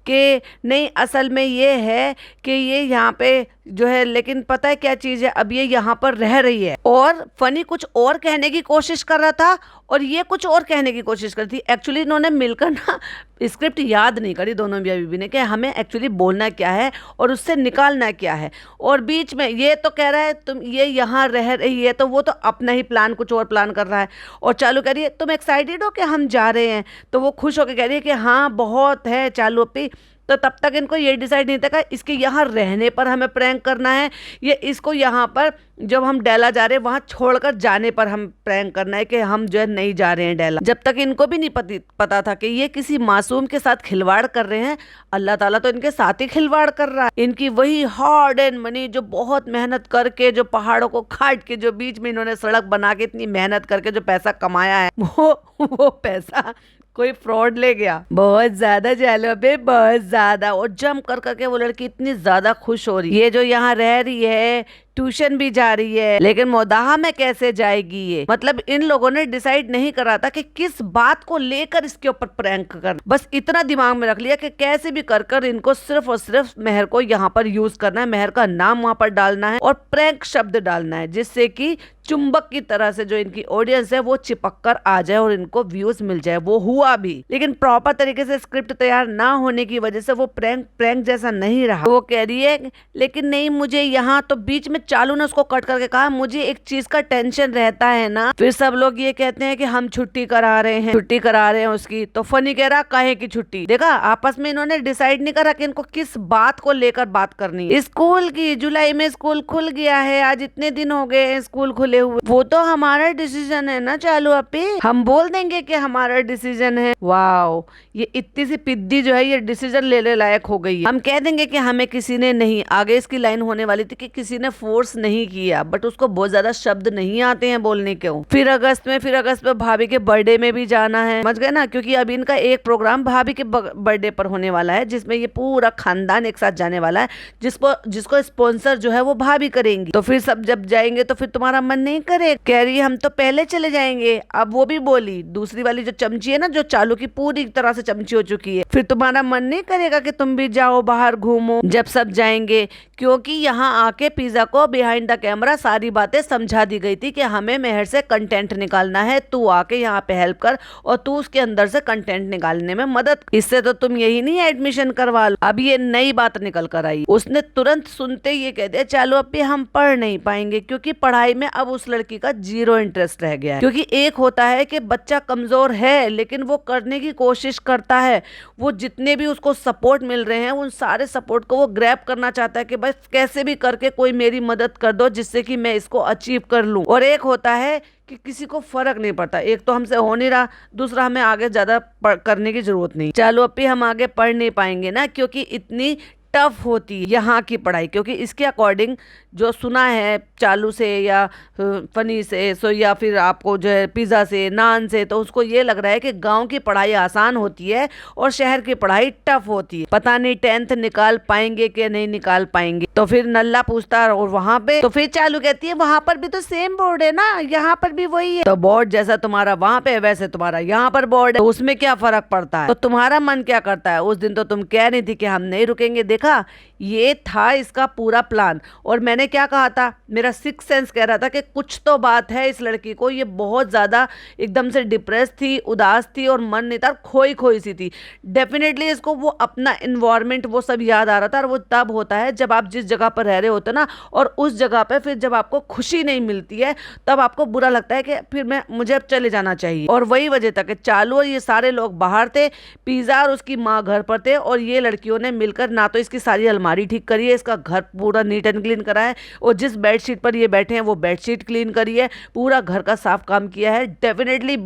A: कि नहीं असल में ये है कि ये यहाँ पे जो है, लेकिन पता है क्या चीज़ है, अब ये यहाँ पर रह रही है। और फनी कुछ और कहने की कोशिश कर रहा था और ये कुछ और कहने की कोशिश कर रही थी। एक्चुअली इन्होंने मिलकर ना स्क्रिप्ट याद नहीं करी दोनों मियाँ बीवी ने कि हमें एक्चुअली बोलना क्या है और उससे निकालना क्या है। और बीच में ये तो कह रहा है तुम ये यहाँ रह रही है, तो वो तो अपना ही प्लान कुछ और प्लान कर रहा है। और चालू कह रही है तुम एक्साइटेड हो कि हम जा रहे हैं, तो वो खुश होकर कह रही है कि हाँ बहुत है चालू अपी। तो तब तक इनको ये डिसाइड नहीं था कि इसके यहाँ रहने पर हमें प्रैंक करना है, ये इसको यहाँ पर जब हम डेला जा रहे हैं वहाँ छोड़कर जाने पर हम प्रैंक करना है कि हम जो है नहीं जा रहे हैं डेला। जब तक इनको भी नहीं पता था कि ये किसी मासूम के साथ खिलवाड़ कर रहे हैं, अल्लाह ताला तो इनके साथ ही खिलवाड़ कर रहा है। इनकी वही हार्ड एंड मनी जो बहुत मेहनत करके, जो पहाड़ों को काट के, जो बीच में इन्होंने सड़क बना के इतनी मेहनत करके जो पैसा कमाया है, वो पैसा कोई फ्रॉड ले गया। बहुत ज्यादा चालू पे, बहुत ज्यादा। और जम कर करके वो लड़की इतनी ज्यादा खुश हो रही है, ये जो यहाँ रह रही है, ट्यूशन भी जा रही है, लेकिन मोदाहा में कैसे जाएगी ये। मतलब इन लोगों ने डिसाइड नहीं करा था कि किस बात को लेकर इसके ऊपर प्रैंक कर, बस इतना दिमाग में रख लिया कि कैसे भी कर कर इनको सिर्फ और सिर्फ मेहर को यहाँ पर यूज करना है, मेहर का नाम वहां पर डालना है और प्रैंक शब्द डालना है, जिससे कि चुंबक की तरह से जो इनकी ऑडियंस है वो चिपक कर आ जाए और इनको व्यूज मिल जाए। वो हुआ भी, लेकिन प्रॉपर तरीके से स्क्रिप्ट तैयार ना होने की वजह से वो प्रैंक जैसा नहीं रहा। वो कह रही है लेकिन नहीं मुझे यहाँ, तो बीच में चालू ने उसको कट करके कहा मुझे एक चीज का टेंशन रहता है ना। फिर सब लोग ये कहते हैं कि हम छुट्टी करा रहे हैं उसकी। तो फनी कह रहा काहे की छुट्टी। देखा आपस में इन्होंने डिसाइड नहीं करा कि इनको किस बात को लेकर बात करनी है। स्कूल की, जुलाई में स्कूल खुल गया है, आज इतने दिन हो गए स्कूल खुले हुए, वो तो हमारा डिसीजन है ना चालू अपी, हम बोल देंगे कि हमारा डिसीजन है। वाओ, ये इतनी सी पिद्दी जो है ये डिसीजन लेने लायक हो गई है। हम कह देंगे कि हमें किसी ने नहीं, आगे इसकी लाइन होने वाली थी कि किसी ने फोर्स फोर्स नहीं किया, बट उसको बहुत ज्यादा शब्द नहीं आते हैं बोलने के। फिर अगस्त में भाभी के बर्थडे में भी जाना है, समझ गए ना, क्योंकि अभी इनका एक प्रोग्राम भाभी के बर्थडे पर होने वाला है जिसमें ये पूरा खानदान एक साथ जाने वाला है, जिसको स्पॉन्सर जो है वो भाभी करेंगी। तो फिर सब जब जाएंगे तो फिर तुम्हारा मन नहीं करे? कह रही है हम तो पहले चले जाएंगे। अब वो भी बोली, दूसरी वाली जो चमची है ना, जो चालू की पूरी तरह से चमची हो चुकी है, फिर तुम्हारा मन नहीं करेगा कि तुम भी जाओ बाहर घूमो जब सब जाएंगे? क्योंकि यहाँ आके पिज्जा को बिहाइंड द कैमरा सारी बातें समझा दी गई थी कि हमें मेहर से कंटेंट निकालना है, तू आके यहाँ पे हेल्प कर और तू उसके अंदर से कंटेंट निकालने में मदद। इससे तो तुम यही नहीं एडमिशन करवा लो। अब ये नई बात निकल कर आई। उसने तुरंत सुनते ये कह दिया, चलो अब भी हम पढ़ नहीं पाएंगे, क्योंकि पढ़ाई में अब उस लड़की का 0 इंटरेस्ट रह गया है। क्योंकि एक होता है कि बच्चा कमजोर है लेकिन वो करने की कोशिश करता है, वो जितने भी उसको सपोर्ट मिल रहे हैं उन सारे सपोर्ट को वो ग्रैब करना चाहता है कि बस कैसे भी करके कोई मेरी मदद कर दो जिससे कि मैं इसको अचीव कर लूं। और एक होता है कि किसी को फर्क नहीं पड़ता, एक तो हमसे हो नहीं रहा, दूसरा हमें आगे ज्यादा करने की जरूरत नहीं। चलो अब भी हम आगे पढ़ नहीं पाएंगे ना, क्योंकि इतनी टफ होती है यहाँ की पढ़ाई। क्योंकि इसके अकॉर्डिंग जो सुना है चालू से या फनी से या फिर आपको जो है पिज़्ज़ा से, नान से, तो उसको ये लग रहा है कि गांव की पढ़ाई आसान होती है और शहर की पढ़ाई टफ होती है। पता नहीं 10th निकाल पाएंगे कि नहीं निकाल पाएंगे। तो फिर नल्ला पूछता और वहां पे, तो फिर चालू कहती है वहां पर भी तो सेम बोर्ड है ना, यहाँ पर भी वही है। तो बोर्ड जैसा तुम्हारा वहां पे है वैसे तुम्हारा यहाँ पर बोर्ड है, तो उसमें क्या फर्क पड़ता है? तो तुम्हारा मन क्या करता है? उस दिन तो तुम कह रही थी कि हम नहीं रुकेंगे। देखा, ये था इसका पूरा प्लान। और मैंने क्या कहा था, मेरा सिक्स सेंस कह रहा था कि कुछ तो बात है इस लड़की को, ये बहुत ज्यादा एकदम से डिप्रेस थी, उदास थी और मन नहीं था, खोई खोई सी थी। डेफिनेटली इसको वो अपना इन्वायरमेंट वो सब याद आ रहा था। और वो तब होता है जब आप जिस जगह पर रह रहे होते ना, और उस जगह पर फिर जब आपको खुशी नहीं मिलती है तब आपको बुरा लगता है कि फिर मुझे अब चले जाना चाहिए। और वही वजह था कि चालू और ये सारे लोग बाहर थे, पिज़्ज़ा और उसकी माँ घर पर थे, और ये लड़कियों ने मिलकर ना तो इसकी सारी अलमारी ठीक करी है, इसका घर पूरा नीट एंड क्लीन करा है, और जिस बेडशीट पर ये बैठे हैं वो बेडशीट क्लीन करी है, पूरा घर का साफ काम किया है। डेफिनेटली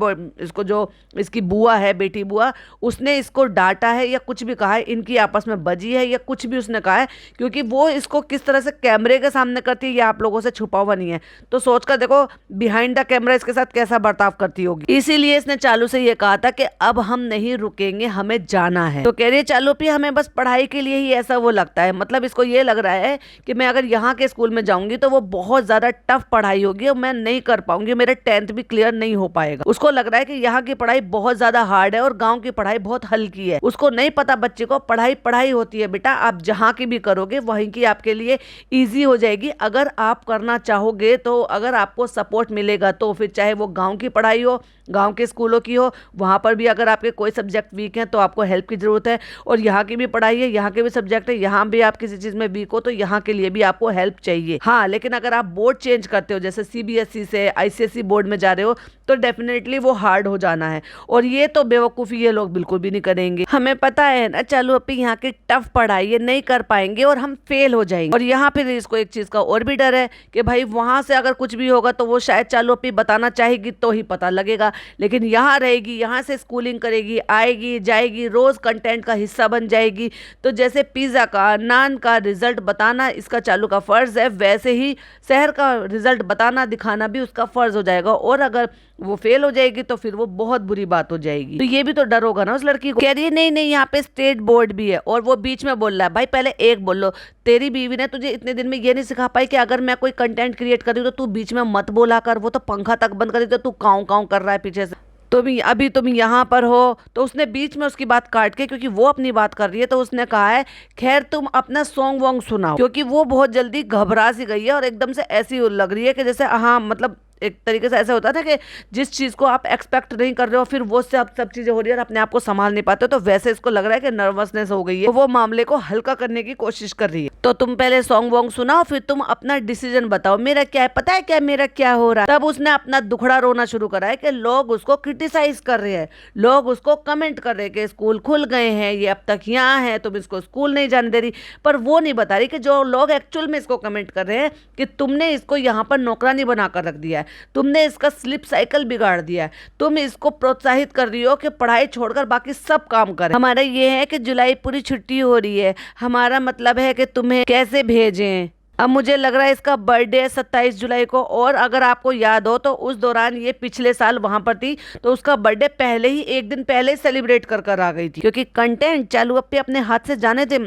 A: इसको जो इसकी बुआ है, बेटी बुआ, उसने इसको डांटा है या कुछ भी कहा है, इनकी आपस में बजी है या कुछ भी उसने कहा है, क्योंकि वो इसको किस तरह से कैमरे के सामने करती है ये आप लोगों से छुपा हुआ नहीं है। तो सोचकर देखो बिहाइंड द कैमरा इसके साथ कैसा बर्ताव करती होगी। इसीलिए इसने चालू से ये कहा था कि अब हम नहीं रुकेंगे, हमें जाना है। तो कह रही है चालू भी हमें बस पढ़ाई के लिए ही ऐसा वो लगता है, मतलब इसको ये लग रहा है कि मैं अगर यहाँ के स्कूल में जाऊंगी तो वो बहुत ज्यादा टफ पढ़ाई होगी और मैं नहीं कर पाऊंगी, मेरा 10th भी क्लियर नहीं हो पाएगा। उसको लग रहा है कि यहाँ की पढ़ाई बहुत ज्यादा हार्ड है और गांव की पढ़ाई बहुत हल्की है। उसको नहीं पता बच्चे को पढ़ाई पढ़ाई होती है बेटा, आप जहाँ की भी करोगे वहीं की आपके लिए ईजी हो जाएगी अगर आप करना चाहोगे। तो अगर आपको सपोर्ट मिलेगा तो फिर चाहे वो गाँव की पढ़ाई हो, गांव के स्कूलों की हो, वहां पर भी अगर आपके कोई सब्जेक्ट वीक हैं तो आपको हेल्प की जरूरत है। और यहाँ की भी पढ़ाई है, यहाँ के भी सब्जेक्ट है, यहाँ भी आप किसी चीज में वीक हो तो यहाँ के लिए भी आपको हेल्प चाहिए। हाँ, लेकिन अगर आप बोर्ड चेंज करते हो, जैसे सीबीएसई से आईसीएसई बोर्ड में जा रहे हो, तो डेफिनेटली वो हार्ड हो जाना है। और ये तो बेवकूफ़ी ये लोग बिल्कुल भी नहीं करेंगे। हमें पता है ना, चलो अपनी यहाँ की टफ पढ़ाई ये नहीं कर पाएंगे और हम फेल हो जाएंगे। और यहाँ फिर इसको एक चीज का और भी डर है कि भाई वहां से अगर कुछ भी होगा तो वो शायद चालू अपनी बताना चाहेगी तो ही पता लगेगा, लेकिन यहाँ रहेगी, यहाँ से स्कूलिंग करेगी, आएगी जाएगी, रोज कंटेंट का हिस्सा बन जाएगी। तो जैसे पिज्जा का, नान का रिजल्ट बताना इसका चालू का फर्ज है, वैसे ही शहर का रिजल्ट बताना दिखाना भी उसका फर्ज हो जाएगा। और अगर वो फेल हो जाएगी तो फिर वो बहुत बुरी बात हो जाएगी। तो ये भी तो डर होगा ना उस लड़की को। कह रही है नहीं नहीं, यहाँ पे स्टेट बोर्ड भी है। और वो बीच में बोल रहा है भाई पहले एक बोल लो, तेरी बीवी ने तुझे इतने दिन में ये नहीं सिखा पाई कि अगर मैं कोई कंटेंट क्रिएट कर रही हूँ तो तू बीच में मत बोला कर। वो तो पंखा तक बंद कर दी तो तू काऊ काऊ कर रहा है पीछे से। अभी तुम यहाँ पर हो। तो उसने बीच में उसकी बात काट के, क्योंकि वो अपनी बात कर रही है, तो उसने कहा है खैर तुम अपना सॉन्ग वॉन्ग सुनाओ, क्योंकि वो बहुत जल्दी घबरा सी गई है और एकदम से ऐसी लग रही है कि जैसे हाँ मतलब एक तरीके से ऐसा होता था कि जिस चीज़ को आप एक्सपेक्ट नहीं कर रहे हो फिर वो से अब सब चीज़ें हो रही है और अपने आप को संभाल नहीं पाते, तो वैसे इसको लग रहा है कि नर्वसनेस हो गई है। तो वो मामले को हल्का करने की कोशिश कर रही है। तो तुम पहले सॉन्ग वॉन्ग सुनाओ, फिर तुम अपना डिसीजन बताओ, मेरा क्या है, पता है क्या मेरा क्या हो रहा है। तब उसने अपना दुखड़ा रोना शुरू करा है कि लोग उसको क्रिटिसाइज कर रहे हैं, लोग उसको कमेंट कर रहे हैं कि स्कूल खुल गए हैं, ये अब तक यहाँ है, तुम इसको स्कूल नहीं जाने दे रही। पर वो नहीं बता रही कि जो लोग एक्चुअल में इसको कमेंट कर रहे हैं कि तुमने इसको यहाँ पर नौकरानी बनाकर रख दिया है, तुमने इसका स्लिप साइकिल बिगाड़ दिया है, तुम इसको प्रोत्साहित कर रही हो कि पढ़ाई छोड़कर बाकी सब काम करे। हमारा ये है कि जुलाई पूरी छुट्टी हो रही है, हमारा मतलब है कि तुम्हें कैसे भेजें, अब मुझे लग रहा है इसका बर्थडे है 27 जुलाई को, और अगर आपको याद हो तो उस दौरान ये पिछले साल वहां पर थी, तो उसका बर्थडे पहले ही, एक दिन पहले ही सेलिब्रेट कर कर आ गई थी, क्योंकि कंटेंट चालू अपने अपने हाथ से जाने थे।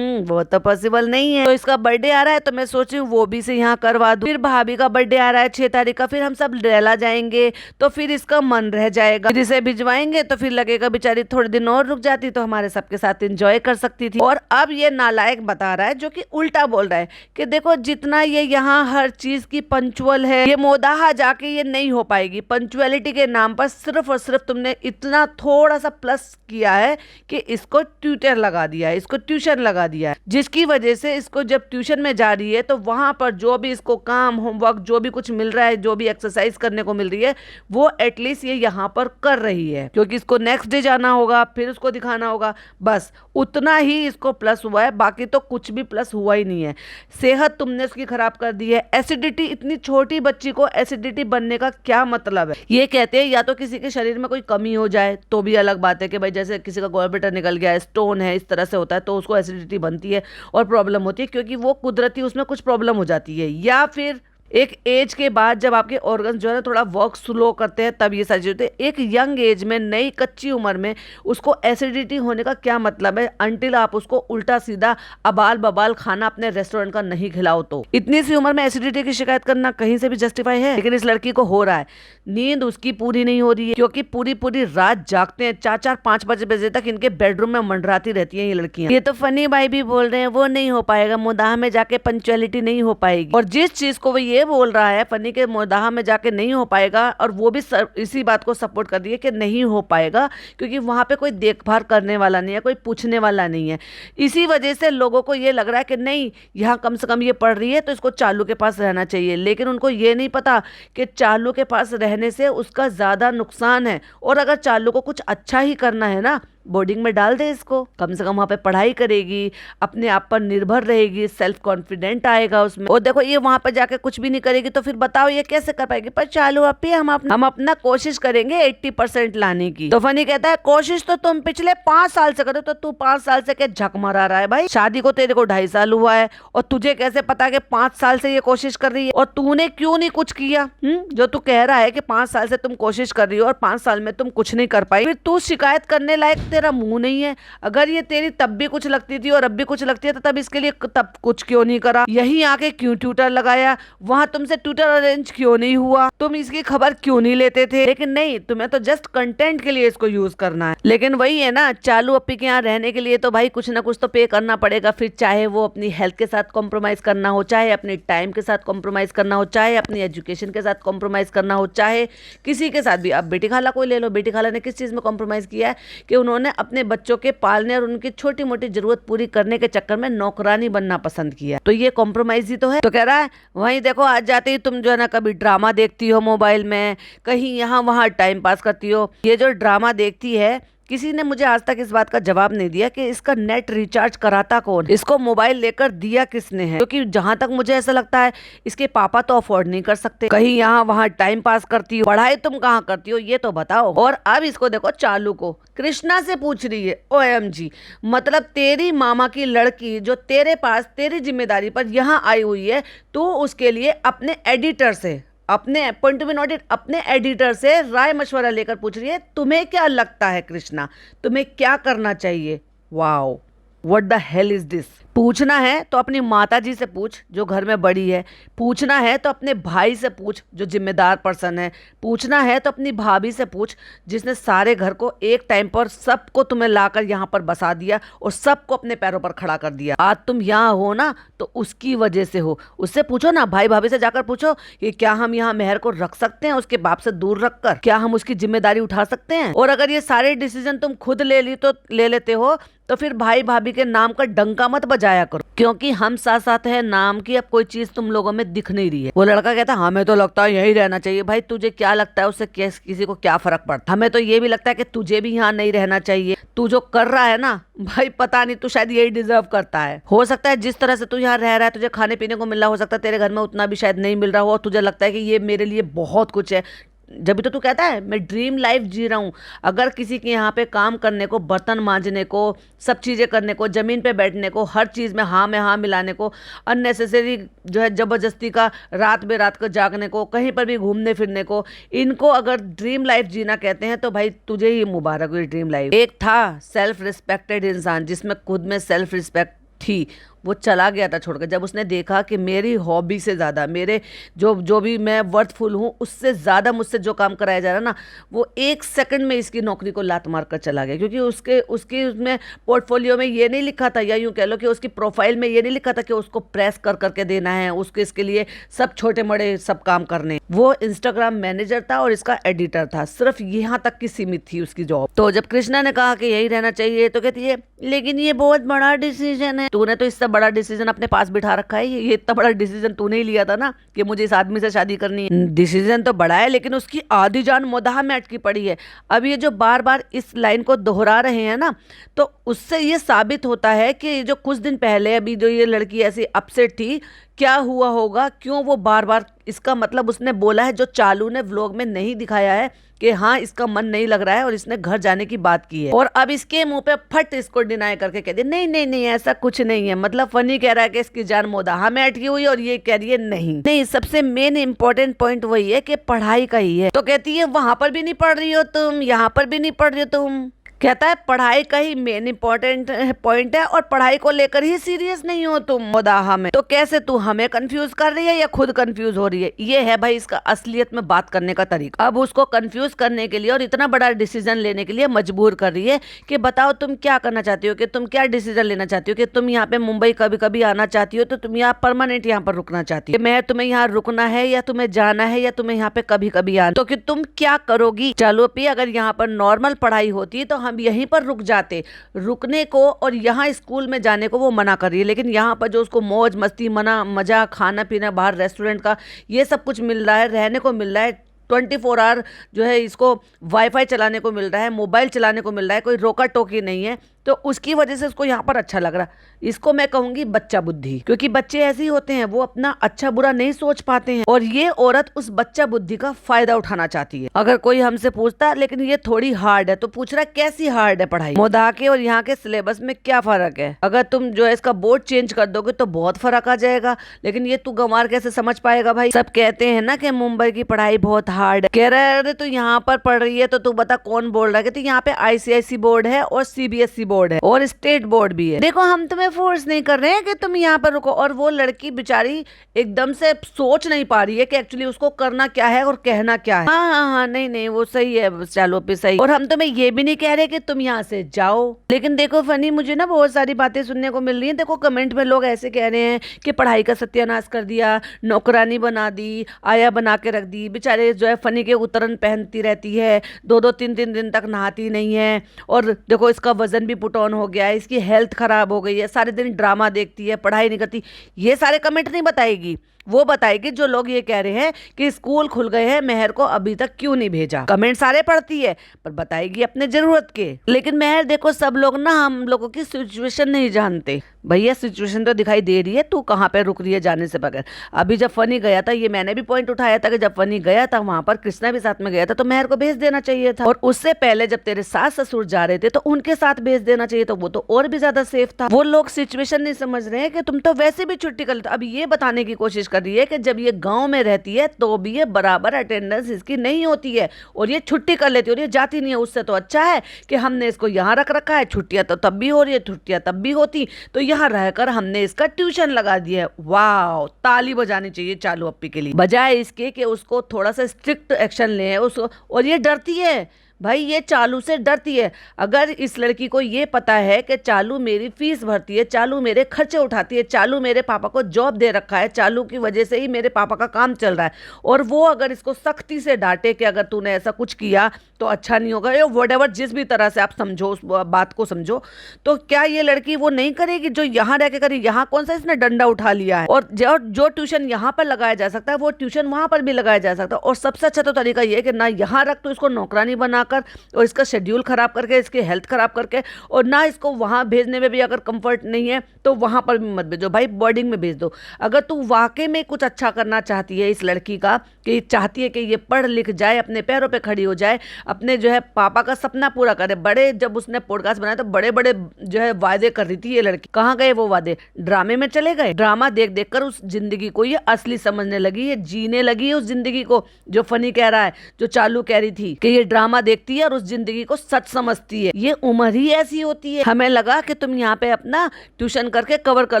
A: वो तो पॉसिबल नहीं है। तो इसका बर्थडे आ रहा है तो मैं सोच रही हूँ वो भी से यहाँ करवा दूं। फिर भाभी का बर्थडे आ रहा है 6 तारीख का, फिर हम सब रेला जाएंगे, तो फिर इसका मन रह जाएगा। फिर इसे भिजवाएंगे तो फिर लगेगा बेचारी थोड़े दिन और रुक जाती तो हमारे सबके साथ एंजॉय कर सकती थी। और अब ये नालायक बता रहा है, जो कि उल्टा बोल रहा है कि देखो जितना ये यहाँ हर चीज की पंचुअल है, ये मोदाहा जाके ये नहीं हो पाएगी। पंचुअलिटी के नाम पर सिर्फ और सिर्फ तुमने इतना थोड़ा सा प्लस किया है कि इसको ट्यूटर लगा दिया है, इसको ट्यूशन लगा दिया है, जिसकी वजह से इसको जब ट्यूशन में जा रही है तो वहां पर जो भी इसको काम, होमवर्क, जो भी कुछ मिल रहा है, जो भी एक्सरसाइज करने को मिल रही है, वो एटलीस्ट ये यहाँ पर कर रही है, क्योंकि इसको नेक्स्ट डे जाना होगा, फिर उसको दिखाना होगा। बस उतना ही इसको प्लस हुआ है, बाकी तो कुछ भी प्लस हुआ ही नहीं है। सेहत तुमने उसकी खराब कर दी है। एसिडिटी, इतनी छोटी बच्ची को एसिडिटी बनने का क्या मतलब है? ये कहते हैं या तो किसी के शरीर में कोई कमी हो जाए तो भी अलग बात है कि भाई जैसे किसी का गॉलब्लैडर निकल गया है, स्टोन है, इस तरह से होता है तो उसको एसिडिटी बनती है और प्रॉब्लम होती है, क्योंकि वो कुदरती उसमें कुछ प्रॉब्लम हो जाती है। या फिर एक एज के बाद जब आपके ऑर्गन्स जो है ना थोड़ा वर्क स्लो करते हैं तब ये सारी चीजें। एक यंग एज में, नई कच्ची उम्र में उसको एसिडिटी होने का क्या मतलब है? अनटिल आप उसको उल्टा सीधा अबाल बबाल खाना अपने रेस्टोरेंट का नहीं खिलाओ। तो इतनी सी उम्र में एसिडिटी की शिकायत करना कहीं से भी जस्टिफाई है? लेकिन इस लड़की को हो रहा है। नींद उसकी पूरी नहीं हो रही है, क्योंकि पूरी पूरी रात जागते हैं, 4-4, 5-5 बजे तक इनके बेडरूम में मंडराती रहती हैं ये लड़कियां। ये तो फनी भाई भी बोल रहे हैं वो नहीं हो पाएगा, मुदाह में जाके पंचुअलिटी नहीं हो पाएगी। और जिस चीज को वो ये बोल रहा है फनी के मुदाह में जाके नहीं हो पाएगा, और वो भी इसी बात को सपोर्ट कर रही है कि नहीं हो पाएगा क्योंकि वहां पे कोई देखभाल करने वाला नहीं है, कोई पूछने वाला नहीं है। इसी वजह से लोगों को ये लग रहा है कि नहीं, यहाँ कम से कम ये पढ़ रही है तो इसको चालू के पास रहना चाहिए। लेकिन उनको ये नहीं पता कि चालू के पास रहने से उसका ज्यादा नुकसान है। और अगर चालू को कुछ अच्छा ही करना है ना, बोर्डिंग में डाल दे इसको, कम से कम वहां पे पढ़ाई करेगी, अपने आप पर निर्भर रहेगी, सेल्फ कॉन्फिडेंट आएगा उसमें। और देखो ये वहां पर जाके कुछ भी नहीं करेगी तो फिर बताओ ये कैसे कर पाएगी? पर चालू अपी हम अपना कोशिश करेंगे 80% लाने की। तो फनी कहता है कोशिश तो तुम पिछले 5 साल से करो, तो तू 5 साल से क्या झक मारा रहा है भाई? शादी को तेरे को 2.5 साल हुआ है और तुझे कैसे पता कि 5 साल से ये कोशिश कर रही है? और तूने क्यों नहीं कुछ किया? जो तू कह रहा है कि 5 साल से तुम कोशिश कर रही हो और 5 साल में तुम कुछ नहीं कर पाई, फिर तू शिकायत करने लायक तेरा मुंह नहीं है। अगर ये तेरी तब भी कुछ लगती थी और अब भी कुछ लगती है तो तब इसके लिए तब कुछ क्यों नहीं करा? यहीं आके क्यों ट्यूटर लगाया? वहां तुमसे ट्यूटर अरेंज क्यों नहीं हुआ? तुम इसकी खबर क्यों नहीं लेते थे? लेकिन नहीं, तुम्हें तो जस्ट कंटेंट के लिए इसको यूज करना है। लेकिन वही है ना, चालू अपी के यहाँ रहने के लिए तो भाई कुछ ना कुछ तो पे करना पड़ेगा। फिर चाहे वो अपनी हेल्थ के साथ कॉम्प्रोमाइज करना हो, चाहे अपने टाइम के साथ कॉम्प्रोमाइज करना हो, चाहे अपनी एजुकेशन के साथ कॉम्प्रोमाइज करना हो, चाहे किसी के साथ भी। अब बेटी खाला को ले लो, बेटी खाला ने किस चीज में कॉम्प्रोमाइज किया है कि उन्होंने अपने बच्चों के पालने और उनकी छोटी मोटी जरूरत पूरी करने के चक्कर में नौकरानी बनना पसंद किया। तो ये कॉम्प्रोमाइज ही तो है। तो कह रहा है वहीं देखो, आज जाते ही तुम जो है ना कभी ड्रामा देखती हो मोबाइल में, कहीं यहाँ वहां टाइम पास करती हो। ये जो ड्रामा देखती है, किसी ने मुझे आज तक इस बात का जवाब नहीं दिया कि इसका नेट रिचार्ज कराता कौन, इसको मोबाइल लेकर दिया किसने है? क्योंकि जहां तक मुझे ऐसा लगता है इसके पापा तो अफोर्ड नहीं कर सकते। कहीं यहाँ वहां टाइम पास करती हो, पढ़ाई तुम कहाँ करती हो ये तो बताओ। और अब इसको देखो, चालू को कृष्णा से पूछ रही है। OMG, मतलब तेरी मामा की लड़की जो तेरे पास तेरी जिम्मेदारी पर यहाँ आई हुई है, तो उसके लिए अपने एडिटर से, अपने पॉइंट टू बी नोटेड, अपने एडिटर से राय मशवरा लेकर पूछ रही है तुम्हें क्या लगता है कृष्णा, तुम्हें क्या करना चाहिए? Wow, what the hell is this? पूछना है तो अपनी माता जी से पूछ जो घर में बड़ी है, पूछना है तो अपने भाई से पूछ जो जिम्मेदार पर्सन है, पूछना है तो अपनी भाभी से पूछ जिसने सारे घर को एक टाइम पर सबको तुम्हें लाकर यहाँ पर बसा दिया और सबको अपने पैरों पर खड़ा कर दिया। आज तुम यहाँ हो ना तो उसकी वजह से हो। उससे पूछो ना, भाई भाभी से जाकर पूछो कि क्या हम यहाँ मेहर को रख सकते हैं उसके बाप से दूर रखकर? क्या हम उसकी जिम्मेदारी उठा सकते हैं? और अगर ये सारे डिसीजन तुम खुद ले लेते हो तो फिर भाई भाभी के नाम का डंका मत बजाया करो, क्योंकि हम साथ साथ है नाम की अब कोई चीज तुम लोगों में दिख नहीं रही है। वो लड़का कहता है हमें तो लगता है यही रहना चाहिए। भाई तुझे क्या लगता है उससे किसी को क्या फर्क पड़ता? हमें तो ये भी लगता है कि तुझे भी यहाँ नहीं रहना चाहिए। तू जो कर रहा है ना भाई, पता नहीं, तू शायद यही डिजर्व करता है। हो सकता है जिस तरह से तू यहाँ रह रहा है, तुझे खाने पीने को मिल रहा, हो सकता है तेरे घर में उतना भी शायद नहीं मिल रहा हो और तुझे लगता है कि ये मेरे लिए बहुत कुछ है। जब भी तो तू कहता है मैं ड्रीम लाइफ जी रहा हूँ। अगर किसी के यहाँ पे काम करने को, बर्तन मांजने को, सब चीज़ें करने को, ज़मीन पे बैठने को, हर चीज़ में हाँ मिलाने को, अननेसेसरी जो है ज़बरदस्ती का रात बेरात को जागने को, कहीं पर भी घूमने फिरने को, इनको अगर ड्रीम लाइफ जीना कहते हैं तो भाई तुझे ही मुबारक हुई ड्रीम लाइफ। एक था सेल्फ रिस्पेक्टेड इंसान जिसमें खुद में सेल्फ रिस्पेक्ट थी, वो चला गया था छोड़कर। जब उसने देखा कि मेरी हॉबी से ज़्यादा, मेरे जो भी मैं वर्थफुल हूँ उससे ज़्यादा मुझसे जो काम कराया जा रहा है ना, वो 1 सेकंड में इसकी नौकरी को लात मार कर चला गया। क्योंकि उसकी उसमें पोर्टफोलियो में ये नहीं लिखा था, या यूँ कह लो कि उसकी प्रोफाइल में ये नहीं लिखा था कि उसको प्रेस कर करके देना है, उसके इसके लिए सब छोटे बड़े सब काम करने। वो इंस्टाग्राम मैनेजर था और इसका एडिटर था, सिर्फ यहाँ तक की सीमित थी उसकी जॉब। तो जब कृष्णा ने कहा कि यही रहना चाहिए तो कहती है लेकिन ये बहुत बड़ा डिसीजन है, तूने तो इससे बड़ा डिसीजन अपने पास बिठा रखा है, ये इतना बड़ा डिसीजन तूने ही लिया था ना कि मुझे इस आदमी से शादी करनी है। डिसीजन तो बड़ा है लेकिन उसकी आधी जान मोदाह में अटकी पड़ी है। अब ये जो बार बार इस लाइन को दोहरा रहे हैं ना, तो उससे ये साबित होता है कि जो कुछ दिन पहले अभी जो ये लड़की ऐसी अपसेट थी, क्या हुआ होगा, क्यों वो बार बार, इसका मतलब उसने बोला है जो चालू ने व्लॉग में नहीं दिखाया है कि हाँ इसका मन नहीं लग रहा है और इसने घर जाने की बात की है। और अब इसके मुंह पे फट इसको डिनाई करके कह दिया नहीं नहीं नहीं ऐसा कुछ नहीं है। मतलब फनी कह रहा है कि इसकी जान मोदाहा में अटकी हुई और ये कह रही है नहीं नहीं। सबसे मेन इंपॉर्टेंट पॉइंट वही है कि पढ़ाई का ही है। तो कहती है वहां पर भी नहीं पढ़ रही हो तुम, यहाँ पर भी नहीं पढ़ रही हो तुम। कहता है पढ़ाई का ही मेन इंपॉर्टेंट पॉइंट है और पढ़ाई को लेकर ही सीरियस नहीं हो तुम मोदाहा में। तो कैसे तू हमें कंफ्यूज कर रही है या खुद कंफ्यूज हो रही है? ये है भाई इसका असलियत में बात करने का तरीका। अब उसको कंफ्यूज करने के लिए और इतना बड़ा डिसीजन लेने के लिए मजबूर कर रही है कि बताओ तुम क्या करना चाहती हो, कि तुम क्या डिसीजन लेना चाहती हो, कि तुम यहाँ पे मुंबई कभी कभी आना चाहती हो तो तुम यहाँ परमानेंट यहाँ पर रुकना चाहती हो, मैं तुम्हें यहाँ रुकना है या तुम्हें जाना है या तुम्हें यहाँ पे कभी कभी आना, तो कि तुम क्या करोगी? चलो पी अगर यहाँ पर नॉर्मल पढ़ाई होती तो हम यहीं पर रुक जाते। रुकने को और यहाँ स्कूल में जाने को वो मना कर रही है, लेकिन यहाँ पर जो उसको मौज मस्ती मजा खाना पीना बाहर रेस्टोरेंट का ये सब कुछ मिल रहा है, रहने को मिल रहा है, 24 आवर जो है इसको वाईफाई चलाने को मिल रहा है, मोबाइल चलाने को मिल रहा है, कोई रोका टोकी नहीं है, तो उसकी वजह से उसको यहाँ पर अच्छा लग रहा है। इसको मैं कहूंगी बच्चा बुद्धि, क्योंकि बच्चे ऐसे ही होते हैं, वो अपना अच्छा बुरा नहीं सोच पाते हैं और ये औरत उस बच्चा बुद्धि का फायदा उठाना चाहती है। अगर कोई हमसे पूछता है लेकिन ये थोड़ी हार्ड है, तो पूछ रहा है कैसी हार्ड है पढ़ाई, मोदाहा के और यहाँ के सिलेबस में क्या फर्क है? अगर तुम जो है इसका बोर्ड चेंज कर दोगे तो बहुत फर्क आ जाएगा, लेकिन ये तू गंवार कैसे समझ पाएगा भाई? सब कहते हैं ना कि मुंबई की पढ़ाई बहुत हार्ड है। कह रहा है अरे तू यहाँ पर पढ़ रही है तो तू बता कौन बोल रहा है? तो यहाँ पे ICIC बोर्ड है और CBSE बोर्ड है और स्टेट बोर्ड भी है। देखो हम तुम्हें फोर्स नहीं कर रहे हैं कि तुम यहाँ पर रुको। और वो लड़की बेचारी एकदम से सोच नहीं पा रही है कि एक्चुअली उसको करना क्या है और कहना क्या है। हाँ नहीं नहीं वो सही है, चलो पे सही। और हम तुम्हें ये भी नहीं कह रहे कि तुम यहाँ से जाओ। लेकिन देखो फनी मुझे ना बहुत सारी बातें सुनने को मिल रही है। देखो कमेंट में लोग ऐसे कह रहे हैं कि पढ़ाई का सत्यानाश कर दिया, नौकरानी बना दी, आया बना के रख दी। बेचारे जो है फनी के उतरन पहनती रहती है, 2-2 3 दिन तक नहाती नहीं है। और देखो इसका वजन भी पुट ऑन हो गया है, इसकी हेल्थ खराब हो गई है, सारे दिन ड्रामा देखती है, पढ़ाई नहीं करती। ये सारे कमेंट नहीं बताएगी, वो बताएगी जो लोग ये कह रहे हैं कि स्कूल खुल गए हैं, मेहर को अभी तक क्यों नहीं भेजा। कमेंट सारे पढ़ती है पर बताएगी अपने जरूरत के। लेकिन मेहर देखो सब लोग ना हम लोगों की सिचुएशन नहीं जानते। भैया सिचुएशन तो दिखाई दे रही है, तू कहाँ पे रुक रही है जाने से बगैर। अभी जब फनी गया था, ये मैंने भी पॉइंट उठाया था कि जब फनी गया था वहां पर कृष्णा भी साथ में गया था, तो मेहर को भेज देना चाहिए था। और उससे पहले जब तेरे सास ससुर जा रहे थे तो उनके साथ भेज देना चाहिए, तो वो तो और भी ज्यादा सेफ था। वो लोग सिचुएशन नहीं समझ रहे हैं कि तुम तो वैसे भी छुट्टी कर लेते। अब ये बताने की कोशिश कर रही है कि जब ये गाँव में रहती है तो भी ये बराबर अटेंडेंस इसकी नहीं होती है और ये छुट्टी कर लेती है और ये जाती नहीं है। उससे तो अच्छा है कि हमने इसको यहाँ रख रखा है, छुट्टियां तो तब भी हो रही है, छुट्टियां तब भी होती तो यहाँ रहकर हमने इसका ट्यूशन लगा दिया है। वाह, ताली बजानी चाहिए चालू अप्पी के लिए, बजाय इसके कि उसको थोड़ा सा स्ट्रिक्ट एक्शन ले उसको। और ये डरती है भाई, ये चालू से डरती है। अगर इस लड़की को ये पता है कि चालू मेरी फीस भरती है, चालू मेरे खर्चे उठाती है, चालू मेरे पापा को जॉब दे रखा है, चालू की वजह से ही मेरे पापा का काम चल रहा है, और वो अगर इसको सख्ती से डांटे कि अगर तूने ऐसा कुछ किया तो अच्छा नहीं होगा, या व्हाटएवर जिस भी तरह से आप समझो उस बात को समझो, तो क्या ये लड़की वो नहीं करेगी जो यहाँ रह के करी? यहाँ कौन सा इसने डंडा उठा लिया है? और जो ट्यूशन यहाँ पर लगाया जा सकता है वो ट्यूशन वहां पर भी लगाया जा सकता है। और सबसे अच्छा तो तरीका ये है कि ना यहाँ रख तो इसको नौकरानी बना कर और इसका शेड्यूल ख़राब करके, इसकी हेल्थ ख़राब करके, और ना इसको वहाँ भेजने में भी अगर कंफर्ट नहीं है तो वहाँ पर भी मत भेजो भाई, बोर्डिंग में भेज दो। अगर तू वाकई में कुछ अच्छा करना चाहती है इस लड़की का, कि चाहती है कि ये पढ़ लिख जाए, अपने पैरों पे खड़ी हो जाए, अपने जो है पापा का सपना पूरा करे। बड़े जब उसने पॉडकास्ट बनाया तो बड़े बड़े जो है वादे कर रही थी ये लड़की, कहाँ गए वो वादे? ड्रामे में चले गए। ड्रामा देख देख कर उस जिंदगी को ये असली समझने लगी है, जीने लगी है उस जिंदगी को। जो फनी कह रहा है, जो चालू कह रही थी कि ये ड्रामा देखती है और उस जिंदगी को सच समझती है। ये उम्र ही ऐसी होती है। हमें लगा कि तुम यहाँ पे अपना ट्यूशन करके कवर कर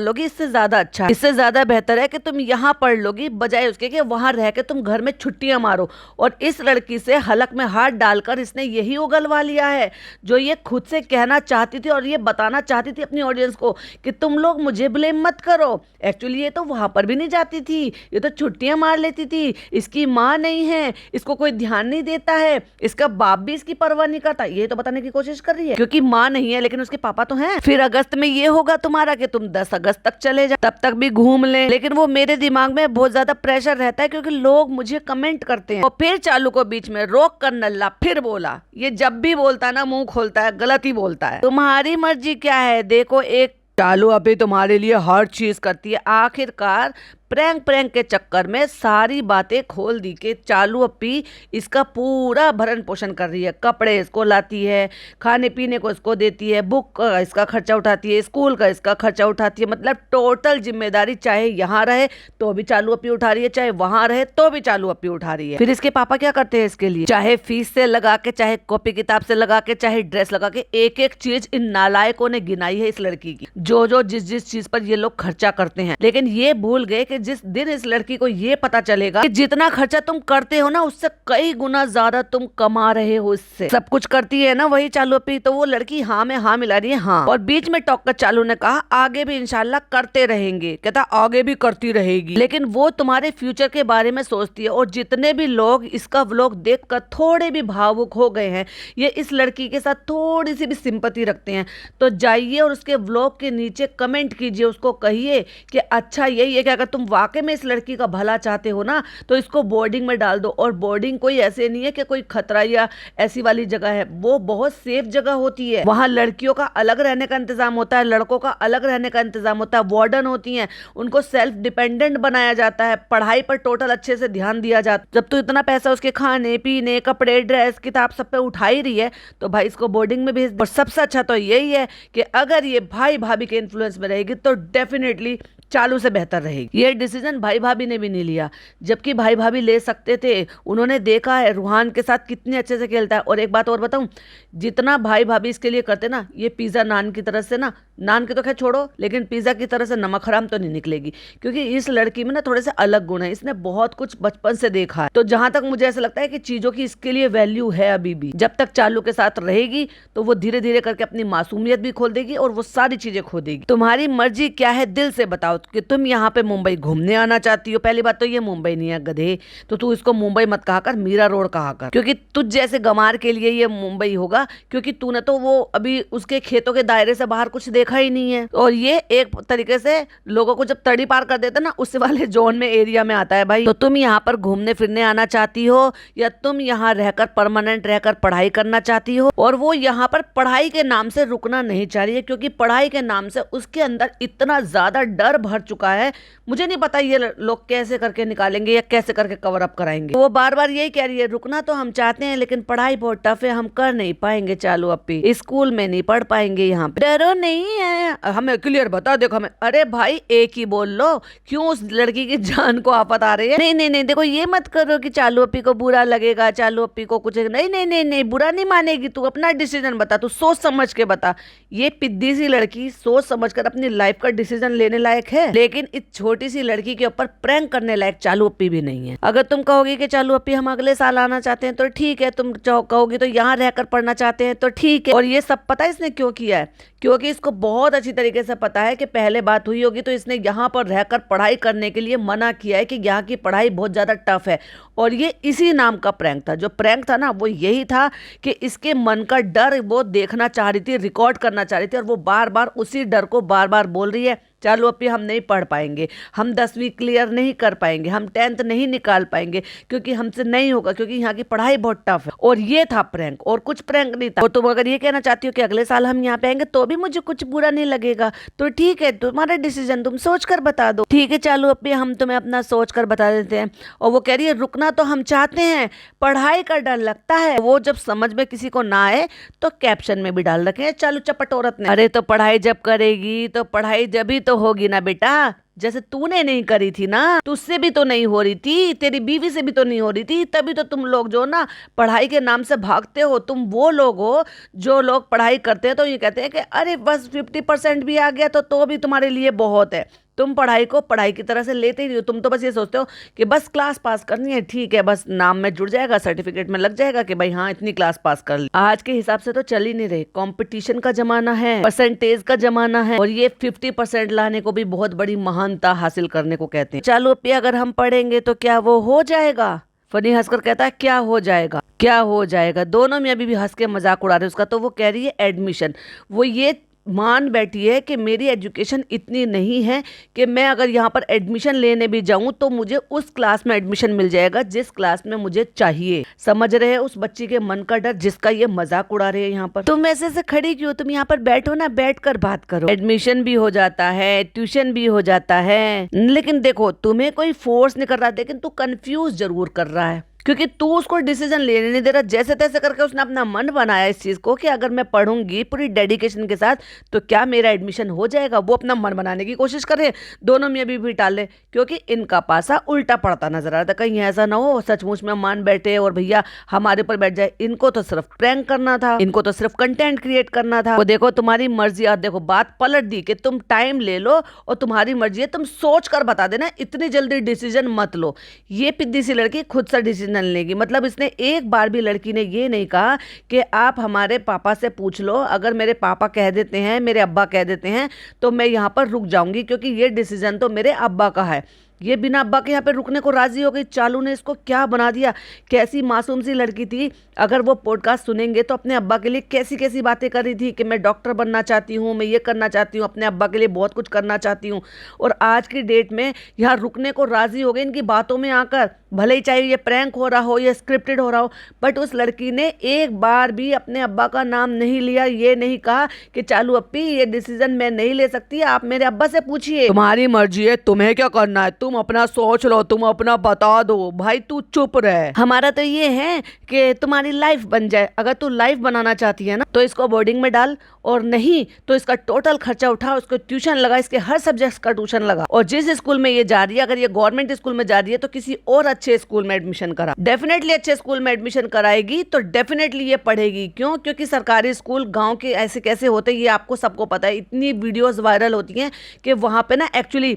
A: लोगी, इससे ज्यादा अच्छा है, इससे ज्यादा बेहतर है कि तुम यहाँ पढ़ लोगी, बजाय उसके कि वहां रह के तुम घर में छुट्टियां मारो। और इस लड़की से हलक में हाथ डालकर इसने यही उगलवा लिया है जो ये खुद से कहना चाहती थी और ये बताना चाहती थी अपनी ऑडियंस को कि तुम लोग मुझे ब्लेम मत करो। एक्चुअली ये तो वहां पर भी नहीं जाती थी, ये तो छुट्टियां मार लेती थी। इसकी माँ नहीं है, इसको कोई ध्यान नहीं देता है, इसका बाप भी इसकी परवाह नहीं करता, ये तो बताने की कोशिश कर रही है। क्योंकि माँ नहीं है लेकिन उसके पापा तो हैं। फिर अगस्त में ये होगा तुम्हारा कि तुम 10 अगस्त तक चले जाओ, तब तक भी घूम ले। लेकिन वो मेरे दिमाग में बहुत ज्यादा प्रेशर रहता है क्योंकि लोग मुझे कमेंट करते हैं। और फिर चालू को बीच में रोक कर नल्ला फिर बोला। ये जब भी बोलता है ना, मुंह खोलता है, गलत ही बोलता है। तुम्हारी मर्जी क्या है? देखो, एक चालू अभी तुम्हारे लिए हर चीज करती है। आखिरकार प्रैंक के चक्कर में सारी बातें खोल दी कि चालू अपी इसका पूरा भरण पोषण कर रही है। कपड़े इसको लाती है, खाने पीने को इसको देती है, बुक का इसका खर्चा उठाती है, स्कूल का इसका खर्चा उठाती है। मतलब टोटल जिम्मेदारी चाहे यहाँ रहे तो भी चालू अपी उठा रही है, चाहे वहां रहे तो भी चालू अपी उठा रही है। फिर इसके पापा क्या करते हैं इसके लिए? चाहे फीस से लगा के, चाहे कॉपी किताब से लगा के, चाहे ड्रेस लगा के, एक एक चीज इन नालायकों ने गिनाई है इस लड़की की, जो जिस चीज पर ये लोग खर्चा करते हैं। लेकिन ये भूल गए कि जिस दिन इस लड़की को ये पता चलेगा कि जितना खर्चा तुम करते हो ना उससे कई गुना ज्यादा तुम कमा रहे हो, इससे सब कुछ करती है ना वही चालू अपी, तो वो लड़की हाँ में हाँ मिला रही है। हाँ, और बीच में टॉक कर चालू ने कहा आगे भी इंशाल्लाह करते रहेंगे, कहता आगे भी करती रहेगी। लेकिन वो तुम्हारे फ्यूचर के बारे में सोचती है। और जितने भी लोग इसका व्लॉग देखकर थोड़े भी भावुक हो गए हैं, ये इस लड़की के साथ थोड़ी सी भी सिंपैथी रखते हैं, तो जाइए और उसके व्लॉग के नीचे कमेंट कीजिए, उसको कहिए कि अच्छा यही है कि अगर तुम वाकई में इस लड़की का भला चाहते हो ना तो इसको बोर्डिंग में डाल दो। और बोर्डिंग कोई ऐसे नहीं है कि कोई खतरा या ऐसी वाली जगह है, वो बहुत सेफ जगह होती है। वहां लड़कियों का अलग रहने का इंतजाम होता है, लड़कों का अलग रहने का इंतजाम होता है, वार्डन होती हैं, उनको सेल्फ डिपेंडेंट बनाया जाता है, पढ़ाई पर टोटल अच्छे से ध्यान दिया जाता है। जब तो इतना पैसा उसके खाने पीने, कपड़े, ड्रेस, किताब सब पे उठा ही रही है तो भाई इसको बोर्डिंग में भेज दो। और सबसे अच्छा तो यही है कि अगर ये भाई भाभी के इन्फ्लुएंस में रहेगी तो डेफिनेटली चालू से बेहतर रहेगी। ये डिसीजन भाई भाभी ने भी नहीं लिया, जबकि भाई भाभी ले सकते थे। उन्होंने देखा है रूहान के साथ कितने अच्छे से खेलता है। और एक बात और बताऊं, जितना भाई भाभी इसके लिए करते ना, ये पिज्जा नान की तरह से ना, नान के तो खैर छोड़ो, लेकिन पिज्जा की तरह से नमक हराम तो नहीं निकलेगी। क्योंकि इस लड़की में ना थोड़े से अलग गुण है, इसने बहुत कुछ बचपन से देखा है। तो जहां तक मुझे ऐसा लगता है कि चीजों की इसके लिए वैल्यू है अभी भी। जब तक चालू के साथ रहेगी तो वो धीरे धीरे करके अपनी मासूमियत भी खो देगी और वो सारी चीजें खो देगी। तुम्हारी मर्जी क्या है, दिल से बताओ कि तुम यहाँ पे मुंबई घूमने आना चाहती हो। पहली बात तो ये मुंबई नहीं है गधे, तो तू इसको मुंबई मत कहा कर, मीरा रोड कहा कर, क्योंकि तुझ जैसे गमार के लिए ये मुंबई होगा। क्योंकि तूने तो वो अभी उसके खेतों के दायरे से बाहर कुछ देखा ही नहीं है। और ये एक तरीके से लोगों को जब तड़ी पार कर देते ना, उससे वाले जोन में एरिया में आता है भाई। तो तुम यहाँ पर घूमने फिरने आना चाहती हो या तुम यहाँ रहकर परमानेंट रहकर पढ़ाई करना चाहती हो? और वो यहाँ पर पढ़ाई के नाम से रुकना नहीं चाह रही है, क्योंकि पढ़ाई के नाम से उसके अंदर इतना ज्यादा डर भर चुका है। मुझे नहीं पता ये लोग कैसे करके निकालेंगे या कैसे करके कवर अप कराएंगे। वो बार बार यही कह रही है, रुकना तो हम चाहते हैं लेकिन पढ़ाई बहुत टफ है, हम कर नहीं पाएंगे चालू अपी, स्कूल में नहीं पढ़ पाएंगे यहाँ पे। डरो नहीं है, हमें क्लियर बता, देखो हमें। अरे भाई एक ही बोल लो, क्यों उस लड़की की जान को आफत आ रही है? नहीं नहीं नहीं, देखो ये मत करो कि चालू अपी को बुरा लगेगा, चालू अपी को कुछ नहीं नहीं नहीं नहीं, बुरा नहीं मानेगी। तू अपना डिसीजन बता, तू सोच समझ के बता। ये पिद्दी सी लड़की सोच समझ कर अपनी लाइफ का डिसीजन लेने लायक है, लेकिन इस छोटी सी लड़की के ऊपर प्रैंक करने लायक चालू अपी भी नहीं है। अगर तुम कहोगी कि चालू अपी हम अगले साल आना चाहते हैं तो ठीक है, तुम कहोगी तो यहाँ रहकर पढ़ना चाहते हैं तो ठीक है। और ये सब पता है इसने क्यों किया है? क्योंकि इसको बहुत अच्छी तरीके से पता है कि पहले बात हुई होगी तो इसने यहाँ पर रहकर पढ़ाई करने के लिए मना किया है कि यहाँ की पढ़ाई बहुत ज्यादा टफ है। और ये इसी नाम का प्रैंक था। जो प्रैंक था ना वो यही था कि इसके मन का डर वो देखना चाह रही थी, रिकॉर्ड करना चाह रही थी, और वो बार बार उसी डर को बार बार बोल रही है चालू अपी हम नहीं पढ़ पाएंगे, हम 10वीं क्लियर नहीं कर पाएंगे, हम 10th नहीं निकाल पाएंगे, क्योंकि हमसे नहीं होगा, क्योंकि यहाँ की पढ़ाई बहुत टफ है। और ये था प्रैंक, और कुछ प्रैंक नहीं था। और तुम अगर ये कहना चाहती हो कि अगले साल हम यहाँ पे आएंगे तो भी मुझे कुछ बुरा नहीं लगेगा, तो ठीक है, तुम्हारा डिसीजन, तुम सोच कर बता दो। ठीक है चालू अपी, हम तुम्हें अपना सोच कर बता देते हैं। और वो कह रही है रुकना तो हम चाहते हैं, पढ़ाई का डर लगता है। वो जब समझ में किसी को ना आए तो कैप्शन में भी डाल रखे हैं चालू चपट औरत ने। अरे तो पढ़ाई जब करेगी तो पढ़ाई जब ही तो होगी ना बेटा, जैसे तूने नहीं करी थी ना, तुझसे भी तो नहीं हो रही थी, तेरी बीवी से भी तो नहीं हो रही थी, तभी तो तुम लोग जो ना पढ़ाई के नाम से भागते हो। तुम वो लोग हो जो लोग पढ़ाई करते हैं तो ये कहते हैं कि अरे बस 50% भी आ गया तो भी तुम्हारे लिए बहुत है। तुम पढ़ाई को पढ़ाई की तरह से लेते ही नहीं हो। तुम तो बस ये सोचते हो कि बस क्लास पास करनी है, ठीक है, बस नाम में जुड़ जाएगा, सर्टिफिकेट में लग जाएगा कि भाई हाँ इतनी क्लास पास कर ली। आज के हिसाब से तो चल ही नहीं रहे, कंपटीशन का जमाना है, परसेंटेज का जमाना है, और ये 50% लाने को भी बहुत बड़ी महानता हासिल करने को कहते हैं। चलो पे अगर हम पढ़ेंगे तो क्या वो हो जाएगा? फनी हंसकर कहता है क्या हो जाएगा, क्या हो जाएगा? दोनों में अभी भी हंस के मजाक उड़ा रहे उसका। तो वो कह रही है एडमिशन, वो ये मान बैठी है कि मेरी एजुकेशन इतनी नहीं है कि मैं अगर यहाँ पर एडमिशन लेने भी जाऊं तो मुझे उस क्लास में एडमिशन मिल जाएगा जिस क्लास में मुझे चाहिए। समझ रहे हैं उस बच्ची के मन का डर जिसका ये मजाक उड़ा रहे हैं यहाँ पर। तुम ऐसे से खड़ी क्यों, तुम यहाँ पर बैठो ना, बैठ कर बात करो। एडमिशन भी हो जाता है, ट्यूशन भी हो जाता है, लेकिन देखो तुम्हें कोई फोर्स नहीं कर रहा, लेकिन तू कंफ्यूज जरूर कर रहा है, क्योंकि तू उसको डिसीजन लेने नहीं दे रहा। जैसे तैसे करके उसने अपना मन बनाया इस चीज को कि अगर मैं पढ़ूंगी पूरी डेडिकेशन के साथ तो क्या मेरा एडमिशन हो जाएगा। वो अपना मन बनाने की कोशिश कर रहे हैं, दोनों में भी टाले, क्योंकि इनका पासा उल्टा पड़ता नजर आ रहा था। कहीं ऐसा ना हो सचमुच में मान बैठे और भैया हमारे ऊपर बैठ जाए। इनको तो सिर्फ प्रैंक करना था, इनको तो सिर्फ कंटेंट क्रिएट करना था। वो देखो तुम्हारी मर्जी, और देखो बात पलट दी कि तुम टाइम ले लो और तुम्हारी मर्जी है, तुम सोच कर बता देना, इतनी जल्दी डिसीजन मत लो। ये पिद्दी सी लड़की खुद से डिसीजन लेगी, मतलब इसने एक बार भी लड़की ने ये नहीं कहा कि आप हमारे पापा से पूछ लो, अगर मेरे पापा कह देते हैं, मेरे अब्बा कह देते हैं तो मैं यहाँ पर रुक जाऊंगी, क्योंकि ये डिसीजन तो मेरे अब्बा का है। ये बिना अब्बा के यहाँ पे रुकने को राजी हो गई। चालू ने इसको क्या बना दिया, कैसी मासूम सी लड़की थी। अगर वो पॉडकास्ट सुनेंगे तो अपने अब्बा के लिए कैसी कैसी बातें कर रही थी कि मैं डॉक्टर बनना चाहती हूँ, मैं ये करना चाहती हूँ, अपने अब्बा के लिए बहुत कुछ करना चाहती हूँ। और आज की डेट में यहाँ रुकने को राजी हो गई इनकी बातों में आकर। भले ही चाहे ये प्रैंक हो रहा हो या स्क्रिप्टेड हो रहा हो, बट उस लड़की ने एक बार भी अपने अब्बा का नाम नहीं लिया, ये नहीं कहा कि चालू अप्पी ये डिसीजन मैं नहीं ले सकती, आप मेरे अब्बा से पूछिए। तुम्हारी मर्जी है, तुम्हें क्या करना है, तुम अपना सोच लो, तुम अपना बता दो, भाई तू चुप रहे। हमारा तो ये है कि तुम्हारी लाइफ बन जाए। अगर तू लाइफ बनाना चाहती है ना तो इसको बोर्डिंग में डाल, और नहीं तो इसका टोटल खर्चा उठा, उसको ट्यूशन लगा, इसके हर सब्जेक्ट का ट्यूशन लगा। और जिस स्कूल में ये जा रही है, अगर ये गवर्नमेंट स्कूल में जा रही है तो किसी और अच्छे स्कूल में एडमिशन करा। डेफिनेटली अच्छे स्कूल में एडमिशन कराएगी तो डेफिनेटली ये पढ़ेगी। क्यों? क्योंकि सरकारी स्कूल गांव के ऐसे कैसे होते हैं ये आपको सबको पता है। इतनी वीडियोस वायरल होती हैं कि वहां पे ना एक्चुअली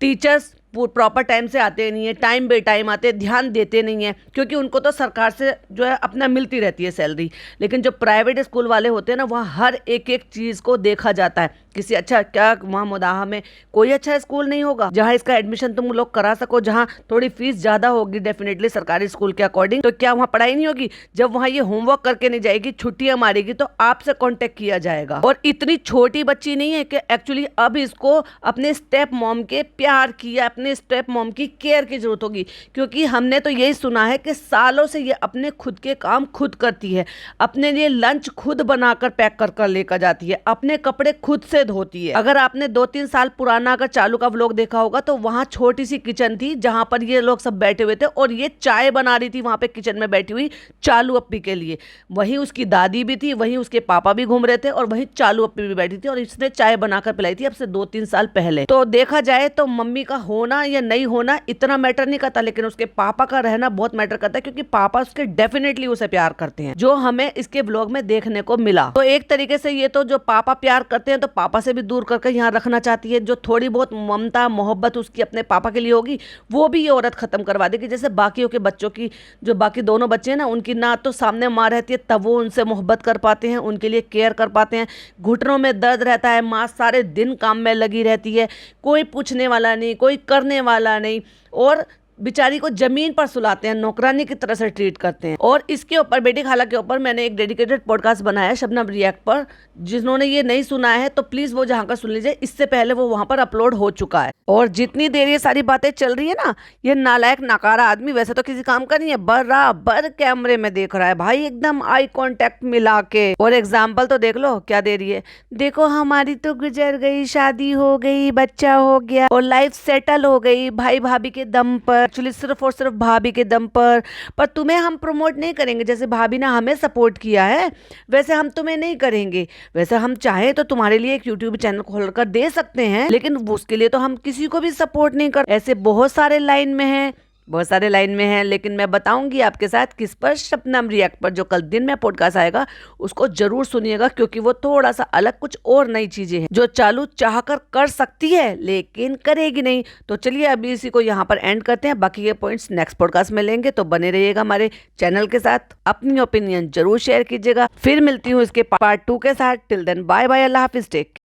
A: टीचर्स प्रॉपर टाइम से आते नहीं है, टाइम बे टाइम आते, ध्यान देते नहीं है, क्योंकि उनको तो सरकार से जो है अपना मिलती रहती है सैलरी। लेकिन जो प्राइवेट स्कूल वाले होते हैं ना, वहाँ हर एक एक चीज़ को देखा जाता है। किसी अच्छा क्या वहाँ मुदाहा में कोई अच्छा स्कूल नहीं होगा जहाँ इसका एडमिशन तुम लोग करा सको, जहाँ थोड़ी फीस ज़्यादा होगी डेफिनेटली सरकारी स्कूल के अकॉर्डिंग। तो क्या वहाँ पढ़ाई नहीं होगी? जब वहाँ ये होमवर्क करके नहीं जाएगी, छुट्टियाँ मारेगी, तो आपसे कॉन्टेक्ट किया जाएगा। और इतनी छोटी बच्ची नहीं है कि एक्चुअली अब इसको अपने स्टेप मॉम के प्यार की या अपने स्टेप मॉम की केयर की जरूरत होगी, क्योंकि हमने तो यही सुना है कि सालों से ये अपने खुद के काम खुद करती है, अपने लिए लंच खुद बनाकर पैक कर कर लेकर जाती है, अपने कपड़े खुद से धोती है। अगर आपने 2-3 साल पुराना अगर चालू का व्लॉग देखा होगा तो वहां छोटी सी किचन थी जहां पर ये लोग सब बैठे हुए थे और ये चाय बना रही थी वहां पे किचन में बैठी हुई चालू अप्पी के लिए। वहीं उसकी दादी भी थी, वहीं उसके पापा भी घूम रहे थे और वहीं चालू अप्पी भी बैठी थी और इसने चाय बनाकर पिलाई थी अब से 2-3 साल पहले। तो देखा जाए तो मम्मी का होना या नहीं होना इतना मैटर नहीं करता, लेकिन उसके पापा का रहना बहुत मैटर करता है, क्योंकि पापा उसके डेफिनेटली उसे प्यार करते हैं, जो हमें इसके व्लॉग में देखने को मिला। तो एक तरीके से ये तो जो पापा प्यार करते हैं तो पापा से भी दूर करके यहाँ रखना चाहती है। जो थोड़ी बहुत ममता मोहब्बत उसकी अपने पापा के लिए होगी वो भी ये औरत खत्म करवा देगी। जैसे बाकियों के बच्चों की, जो बाकी दोनों बच्चे हैं ना, उनकी ना तो सामने माँ रहती है तब वो उनसे मोहब्बत कर पाते हैं, उनके लिए केयर कर पाते हैं। घुटनों में दर्द रहता है, माँ सारे दिन काम में लगी रहती है, कोई पूछने वाला नहीं, कोई करने वाला नहीं। और बेचारी को जमीन पर सुलाते हैं, नौकरानी की तरह से ट्रीट करते हैं। और इसके ऊपर बेटी खाला के ऊपर मैंने एक डेडिकेटेड पॉडकास्ट बनाया है शबनम रिएक्ट पर। जिन्होंने ये नहीं सुना है तो प्लीज वो जहाँ का सुन लीजिए, इससे पहले वो वहां पर अपलोड हो चुका है। और जितनी देर ये सारी बातें चल रही है ना, ये नालायक नकारा आदमी वैसे तो किसी काम का नहीं है, बराबर कैमरे में देख रहा है भाई, एकदम आई कांटेक्ट मिला के। और एग्जाम्पल तो देख लो क्या दे रही है, देखो हमारी तो गुजर गई, शादी हो गई, बच्चा हो गया और लाइफ सेटल हो गई भाई भाभी के दम पर, एक्चुअली सिर्फ और सिर्फ भाभी के दम पर तुम्हें हम प्रमोट नहीं करेंगे। जैसे भाभी ने हमें सपोर्ट किया है वैसे हम तुम्हें नहीं करेंगे। वैसे हम चाहे तो तुम्हारे लिए एक यूट्यूब चैनल खोल कर दे सकते हैं, लेकिन उसके लिए तो हम किसी को भी सपोर्ट नहीं कर। ऐसे बहुत सारे लाइन में है, बहुत सारे लाइन में है, लेकिन मैं बताऊंगी आपके साथ किस पर, शबनम रिएक्ट पर, जो कल दिन में पॉडकास्ट आएगा उसको जरूर सुनिएगा, क्योंकि वो थोड़ा सा अलग कुछ और नई चीजें हैं जो चालू चाहकर कर सकती है लेकिन करेगी नहीं। तो चलिए अभी इसी को यहाँ पर एंड करते हैं, बाकी के पॉइंट्स नेक्स्ट पॉडकास्ट में लेंगे। तो बने रहिएगा हमारे चैनल के साथ, अपनी ओपिनियन जरूर शेयर कीजिएगा। फिर मिलती हूँ इसके पार्ट 2 के साथ। टिल देन बाय बाय, अल्लाह हाफिज, टेक।